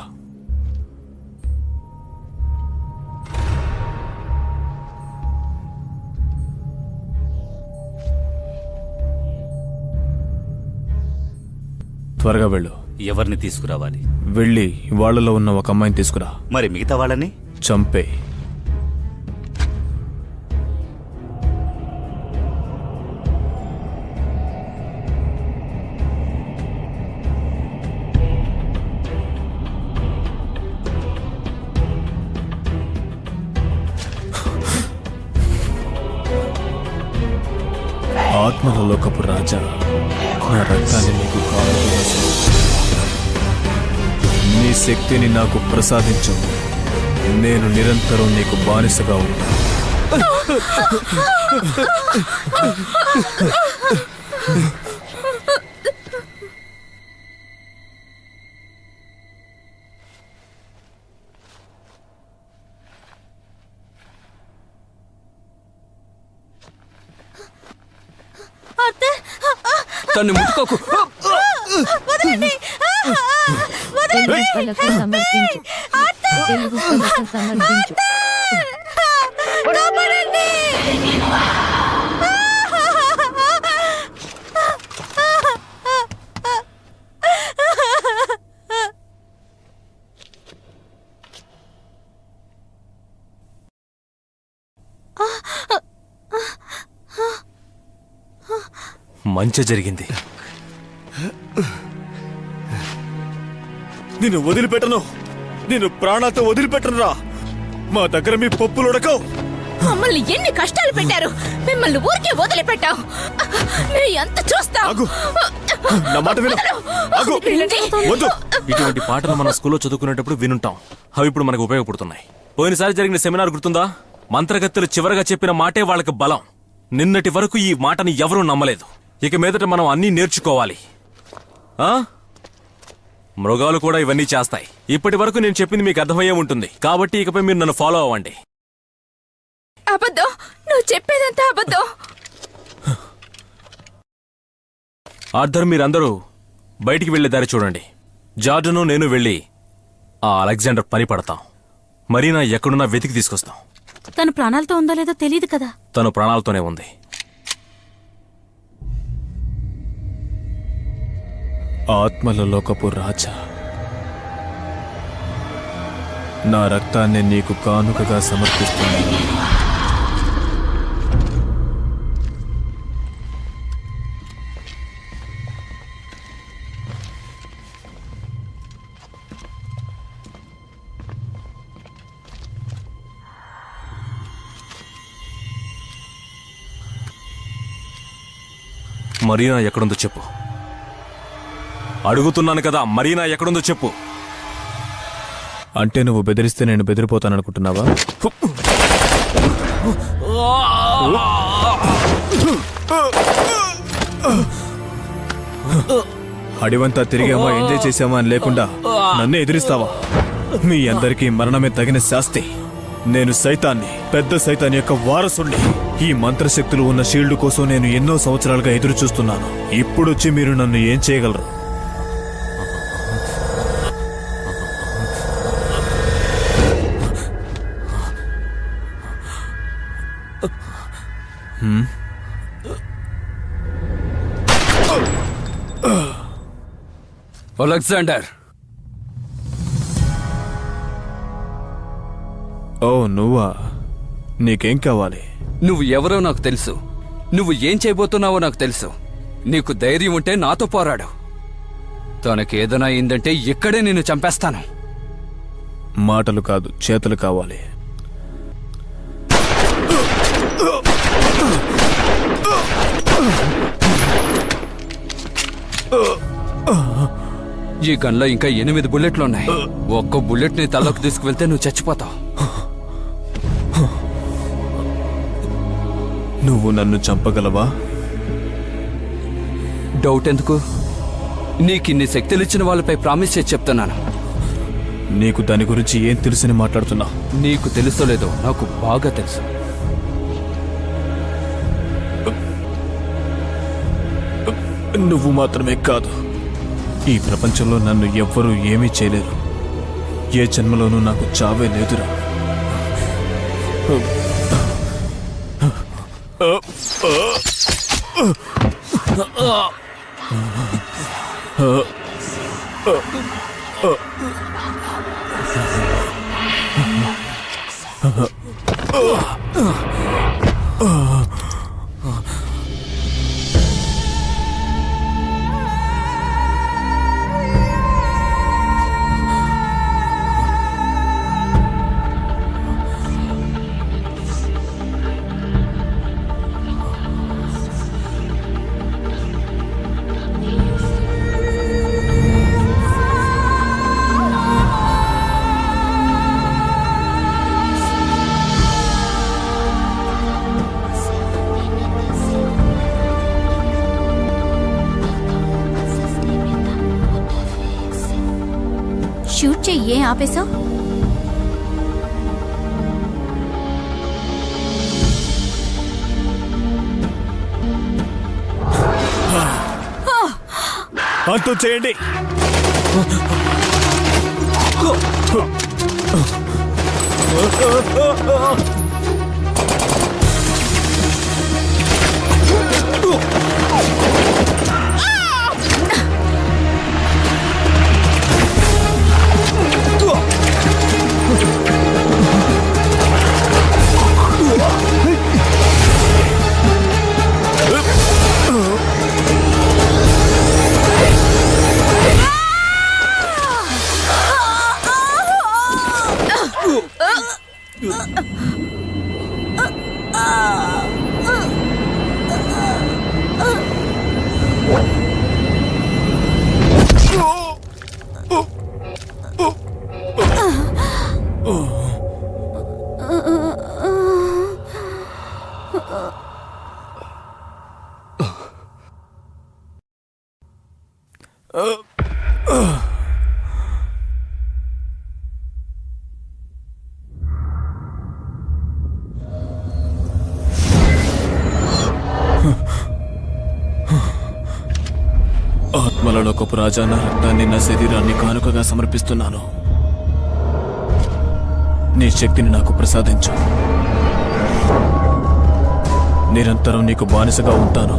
త్వరగా వెళ్ళు. ఎవరిని తీసుకురావాలి? వెళ్ళి వాళ్ళలో ఉన్న ఒక అమ్మాయిని తీసుకురా. మరి మిగతా వాళ్ళని చంపే. ఆత్మల లోకపు రాజా, నా రక్తాన్ని నీకు కావాలి. నీ శక్తిని నాకు ప్రసాదించు. నేను నిరంతరం నీకు బానిసగా ఉంటాను. తన్ని ముట్టుకోకు. తెలుగు పలక సమర్పించు. తెలుగు పలక సమర్పించు. మంచి జరిగింది. నిన్ను వదిలిపెట్టను, నిన్ను ప్రాణాలతో వదిలిపెట్టను రా. మా దగ్గర మీ పప్పులు ఉడకవు. మమ్మల్ని ఎన్ని కష్టాలు పెట్టారు, మిమ్మల్ని ఊరికే వదిలిపెట్టాం. మేము ఎంత చూస్తాం. నా మాట విను. ఆగు. వద్దు. ఇటువంటి పాటలు మన స్కూల్లో చదువుకునేటప్పుడు వినుంటాం. అవి ఇప్పుడు మనకు ఉపయోగపడుతున్నాయి. పోయినసారి జరిగిన సెమినార్ గుర్తుందా? మంత్రగత్తెలు చివరగా చెప్పిన మాటే వాళ్ళకి బలం. నిన్నటి వరకు ఈ మాటని ఎవరూ నమ్మలేదు. ఇక మీదట మనం అన్నీ నేర్చుకోవాలి. మృగాలు కూడా ఇవన్నీ చేస్తాయి. ఇప్పటి వరకు నేను చెప్పింది మీకు అర్థమయ్యే ఉంటుంది. కాబట్టి ఇకపై మీరు నన్ను ఫాలో అవ్వండి. అబద్ధం, నువ్వు చెప్పేదంతా అబద్ధం. ఆర్థర్, మీరందరూ బయటికి వెళ్లే దారి చూడండి. జార్జను నేను వెళ్ళి ఆ అలెగ్జాండర్ పని పడతాం. మరీనా ఎక్కడున్నా వెతికి తీసుకొస్తాం. తను ప్రాణాలతో ఉందో లేదో తెలియదు కదా. తను ప్రాణాలతోనే ఉంది. ఆత్మల లోకపు రాజా, నా రక్తాన్ని నీకు కానుకగా సమర్పిస్తున్నాను. మరీనా ఎక్కడుందో చెప్పు. అడుగుతున్నాను కదా, మరీనా ఎక్కడుందో చెప్పు. అంటే నువ్వు బెదిరిస్తే నేను బెదిరిపోతాననుకుంటున్నావా? అడివంతా తిరిగామా, ఎంజాయ్ చేసామా అని లేకుండా నన్నే ఎదిరిస్తావా? మీ అందరికీ మరణమే తగిన శాస్తి. నేను సైతాన్ని, పెద్ద సైతాన్ యొక్క వారసుణ్ణి. ఈ మంత్రశక్తులు ఉన్న షీల్డ్ కోసం నేను ఎన్నో సంవత్సరాలుగా ఎదురు చూస్తున్నాను. ఇప్పుడొచ్చి మీరు నన్ను ఏం చేయగలరు? అలెగ్జాండర్. ఓ నువ్వా? నీకేం కావాలి? నువ్వు ఎవరో నాకు తెలుసు. నువ్వు ఏం చేయబోతున్నావో నాకు తెలుసు. నీకు ధైర్యం ఉంటే నాతో పోరాడు. తనకేదైనా అయిందంటే ఇక్కడే నిన్ను చంపేస్తాను. మాటలు కాదు, చేతులు కావాలి. ఈ గన్లో ఇంకా 8 బుల్లెట్లున్నాయి. ఒక్క బుల్లెట్ ని తలకు తీసుకువెళ్తే నువ్వు చచ్చిపోతావు. నువ్వు నన్ను చంపగలవా? డౌట్ ఎందుకు? నీకిన్ని శక్తులిచ్చిన వాళ్ళపై ప్రామిస్ చేసి చెప్తున్నాను. నీకు దాని గురించి ఏం తెలుసని మాట్లాడుతున్నా? నీకు తెలుసో లేదో నాకు బాగా తెలుసు. నువ్వు మాత్రమే కాదు, ఈ ప్రపంచంలో నన్ను ఎవ్వరూ ఏమీ చేయలేరు. ఏ జన్మలోనూ నాకు చావే లేదురా. షూట్ చెయ్యి, ఆపేశావు. అంతం చేయండి. ఆత్మలలోకపు రాజా, నా రక్తాన్ని, నా శరీరాన్ని కానుకగా సమర్పిస్తున్నాను. నీ శక్తిని నాకు ప్రసాదించు. నిరంతరం నీకు బానిసగా ఉంటాను.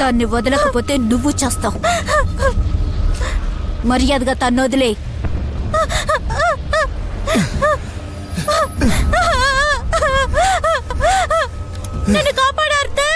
దాన్ని వదలకపోతే నువ్వు చేస్తావు. మర్యాదగా తన్ను వదిలే. నన్ను కాపాడు అర్థం.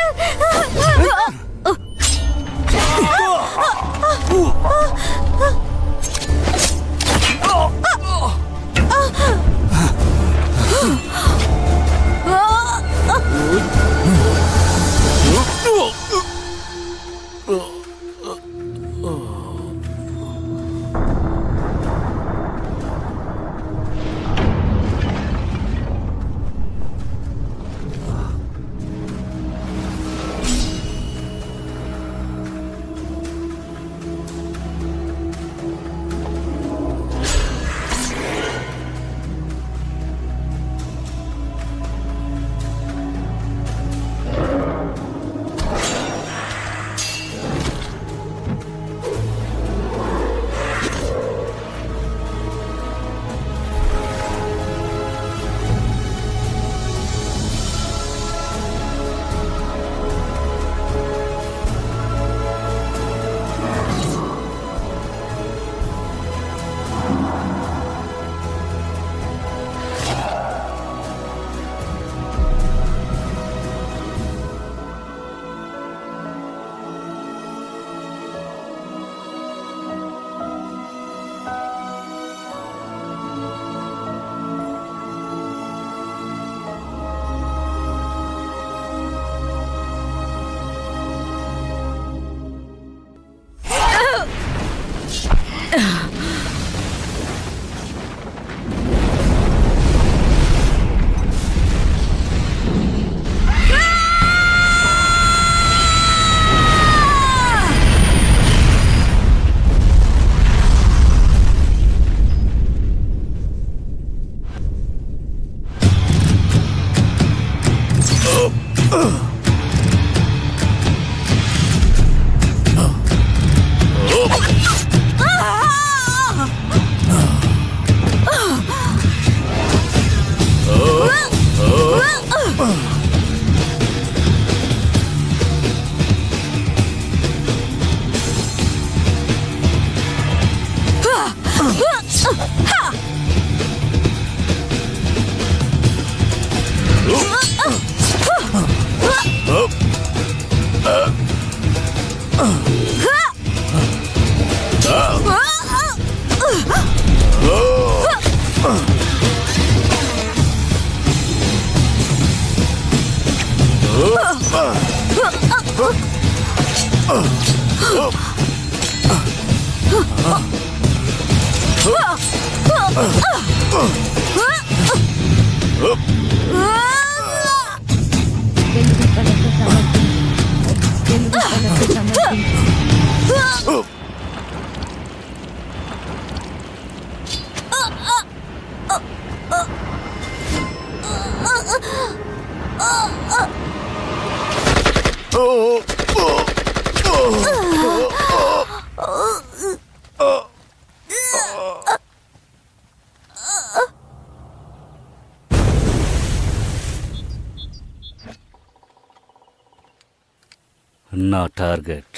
నా టార్గెట్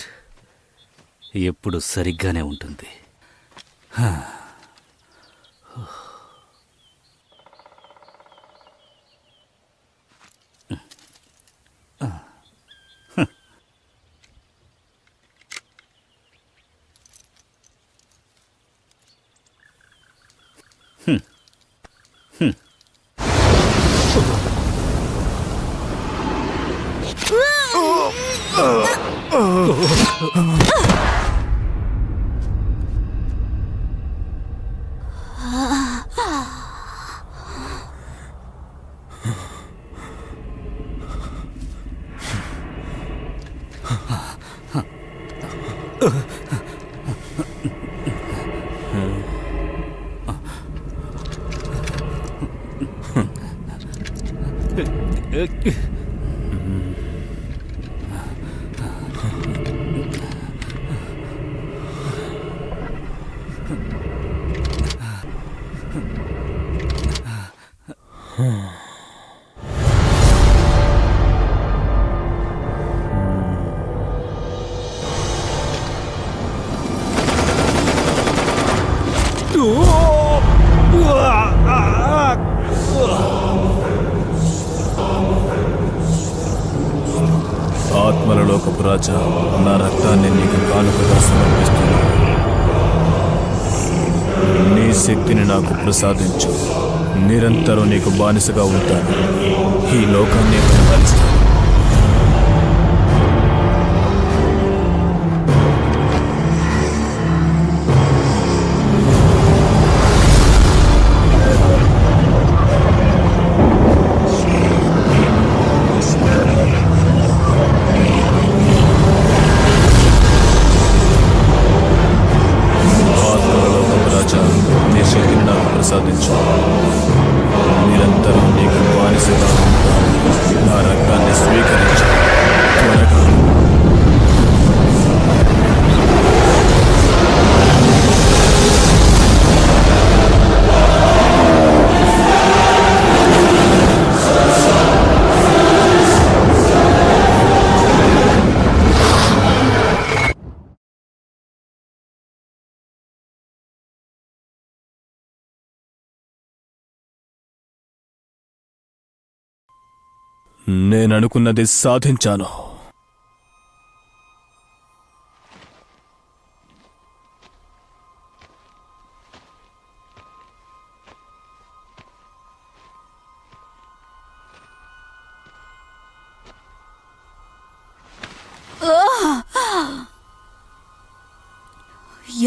ఎప్పుడు సరిగ్గానే ఉంటుంది. ఆత్మలలోకపు రాజా, నా రక్తాన్ని నీకు కానుకగా సమర్పిస్తున్నాను. నీ శక్తిని నాకు ప్రసాదించు. నిరంతరం నీకు బానిసగా ఉంటాను. ఈ లోకాన్ని పరిపాలిస్తాను. నిరంతరం నీకు బానిసగా ఉంటాను. నా రక్తాన్ని స్వీకరించు. త్వరగా నేననుకున్నది సాధించాను.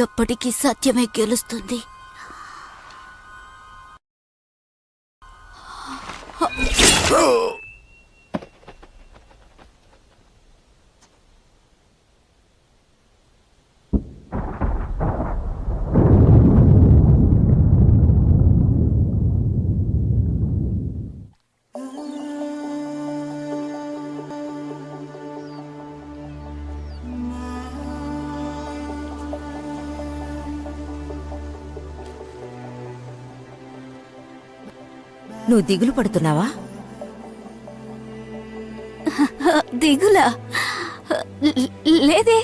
ఎప్పటికీ సత్యమే గెలుస్తుంది. నువ్వు దిగులు పడుతున్నావా? దిగులా? లేదే,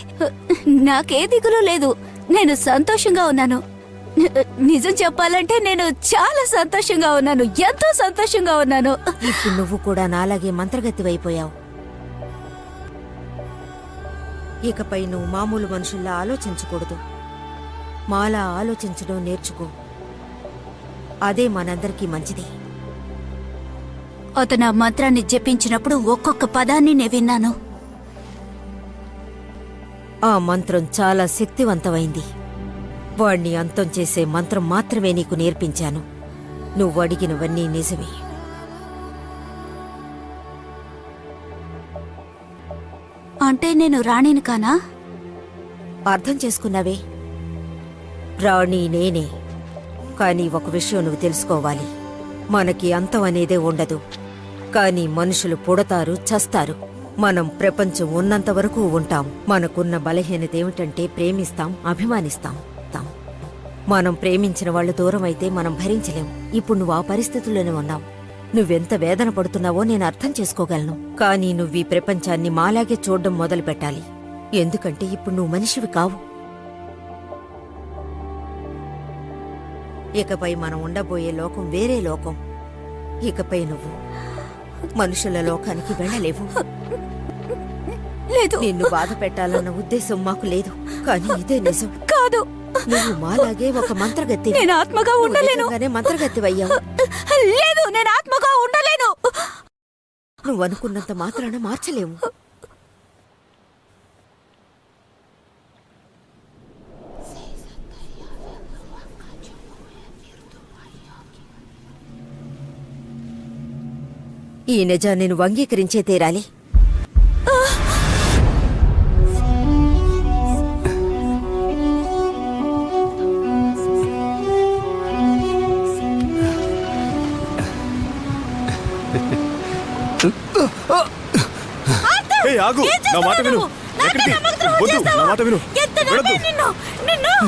నాకే దిగులు లేదు. నేను సంతోషంగా ఉన్నాను. నిజం చెప్పాలంటే నేను చాలా సంతోషంగా ఉన్నాను, ఎంతో సంతోషంగా ఉన్నాను. ఇప్పుడు నువ్వు కూడా నాలాగే మంత్రగతివైపోయావు. ఇకపై నువ్వు మామూలు మనుషుల్లా ఆలోచించకూడదు. మాలా ఆలోచించడం నేర్చుకో. అదే మనందరికీ మంచిది. అతను ఆ మంత్రాన్ని జపించినప్పుడు ఒక్కొక్క పదాన్ని నేను విన్నాను. ఆ మంత్రం చాలా శక్తివంతమైంది. వాణ్ణి అంతం చేసే మంత్రం మాత్రమే నీకు నేర్పించాను. నువ్వు అడిగినవన్నీ నిజమే. అంటే నేను రాణిని కానా? అర్థం చేసుకున్నావే, రాణి నేనే. కానీ ఒక విషయం నువ్వు తెలుసుకోవాలి. మనకి అంతం అనేదే ఉండదు. కానీ మనుషులు పుడతారు, చస్తారు. మనం ప్రపంచం ఉన్నంత వరకు ఉంటాం. మనకున్న బలహీనత ఏమిటంటే ప్రేమిస్తాం, అభిమానిస్తాం. మనం ప్రేమించిన వాళ్ళు దూరం అయితే మనం భరించలేం. ఇప్పుడు నువ్వు ఆ పరిస్థితుల్లోనే ఉన్నావు. నువ్వెంత వేదన పడుతున్నావో నేను అర్థం చేసుకోగలను. కానీ నువ్వు ఈ ప్రపంచాన్ని మాలాగే చూడడం మొదలు పెట్టాలి. ఎందుకంటే ఇప్పుడు నువ్వు మనిషివి కావు. ఇకపై మనం ఉండబోయే లోకం వేరే లోకం. ఇకపై నువ్వు మనుషుల లోకానికి వెళ్ళలేవు. లేదు, నిన్ను బాధ పెట్టాలన్న ఉద్దేశం మాకు లేదు. కానీ ఇదే నిజం. కాదు, నువ్వు మాలాగే ఒక మంత్రగత్తి. నేను ఆత్మగా ఉండలేను. మంత్రగత్తివయ్యావు. లేదు, నేను ఆత్మగా ఉండలేను. నువ్వు అనుకున్నంత మాత్రాన మార్చలేము. ఈ నిజాన్ని నువ్వు అంగీకరించే తీరాలి. ఆగు, నా మాట విను. ఎక్కడికి? వద్దు, నా మాట విను. వెళ్ళొద్దు.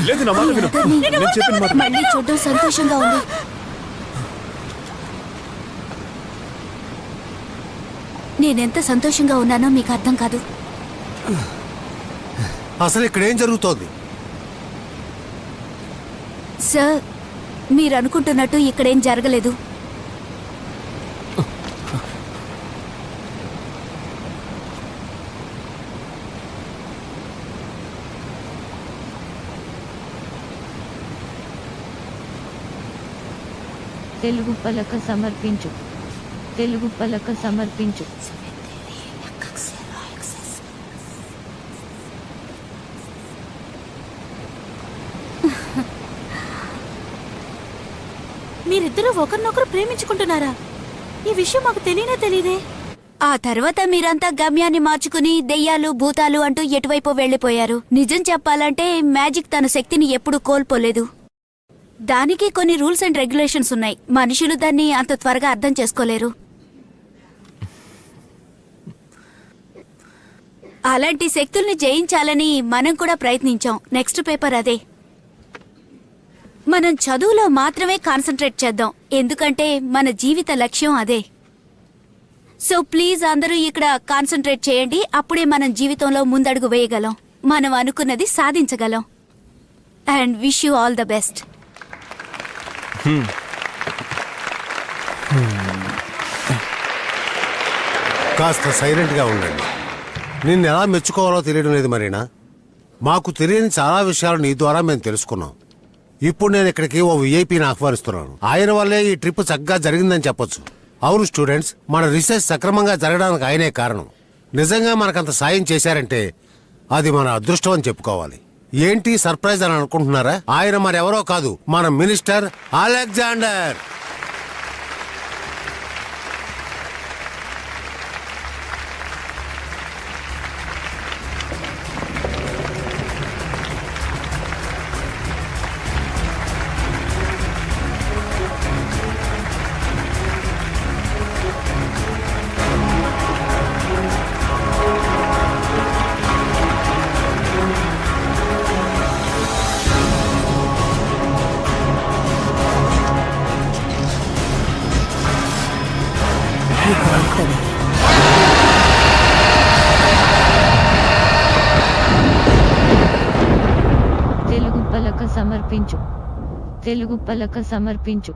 లేదు, నా మాట విను. నేను చెప్పిన మాట. మళ్ళీ చూడడం సంతోషంగా ఉంది. నేనెంత సంతోషంగా ఉన్నానో మీకు అర్థం కాదు. అసలు ఇక్కడేం జరుగుతోంది? సార్, మీరు అనుకుంటున్నట్టు ఇక్కడేం జరగలేదు. తెలుగు పలక సమర్పించు. తెలుగు పలక సమర్పించు. మీరిద్దరూ ఒకరినొకరు ప్రేమించుకుంటున్నారా? ఈ విషయం మాకు తెలియనే తెలీదే. ఆ తర్వాత మీరంతా గమ్యాన్ని మార్చుకుని దెయ్యాలు, భూతాలు అంటూ ఎటువైపో వెళ్లిపోయారు. నిజం చెప్పాలంటే మ్యాజిక్ తన శక్తిని ఎప్పుడూ కోల్పోలేదు. దానికి కొన్ని రూల్స్ అండ్ రెగ్యులేషన్స్ ఉన్నాయి. మనుషులు దాన్ని అంత త్వరగా అర్థం చేసుకోలేరు. అలాంటి శక్తుల్ని జయించాలని మనం కూడా ప్రయత్నించాం. నెక్స్ట్ పేపర్ అదే. మనం చదువులో మాత్రమే కాన్సంట్రేట్ చేద్దాం, ఎందుకంటే మన జీవిత లక్ష్యం అదే. సో ప్లీజ్ అందరూ ఇక్కడ కాన్సంట్రేట్ చేయండి. అప్పుడే మనం జీవితంలో ముందడుగు వేయగలం, మనం అనుకున్నది సాధించగలం. And wish you all the best. కాస్త సైలెంట్గా ఉండండి. నిన్ను ఎలా మెచ్చుకోవాలో తెలియడం లేదు మరీనా. మాకు తెలియని చాలా విషయాలు నీ ద్వారా మేము తెలుసుకున్నాం. ఇప్పుడు నేను ఇక్కడికి ఓ విఐపీని ఆహ్వానిస్తున్నాను. ఆయన వల్లే ఈ ట్రిప్ చక్కగా జరిగిందని చెప్పొచ్చు. అవును స్టూడెంట్స్, మన రీసెర్చ్ సక్రమంగా జరగడానికి ఆయనే కారణం. నిజంగా మనకంత సాయం చేశారంటే అది మన అదృష్టం అని చెప్పుకోవాలి. ఏంటి సర్ప్రైజ్ అని అనుకుంటున్నారా? ఆయన మరెవరో కాదు, మన మినిస్టర్ అలెగ్జాండర్. సమర్పించు తెలుగు పలక సమర్పించు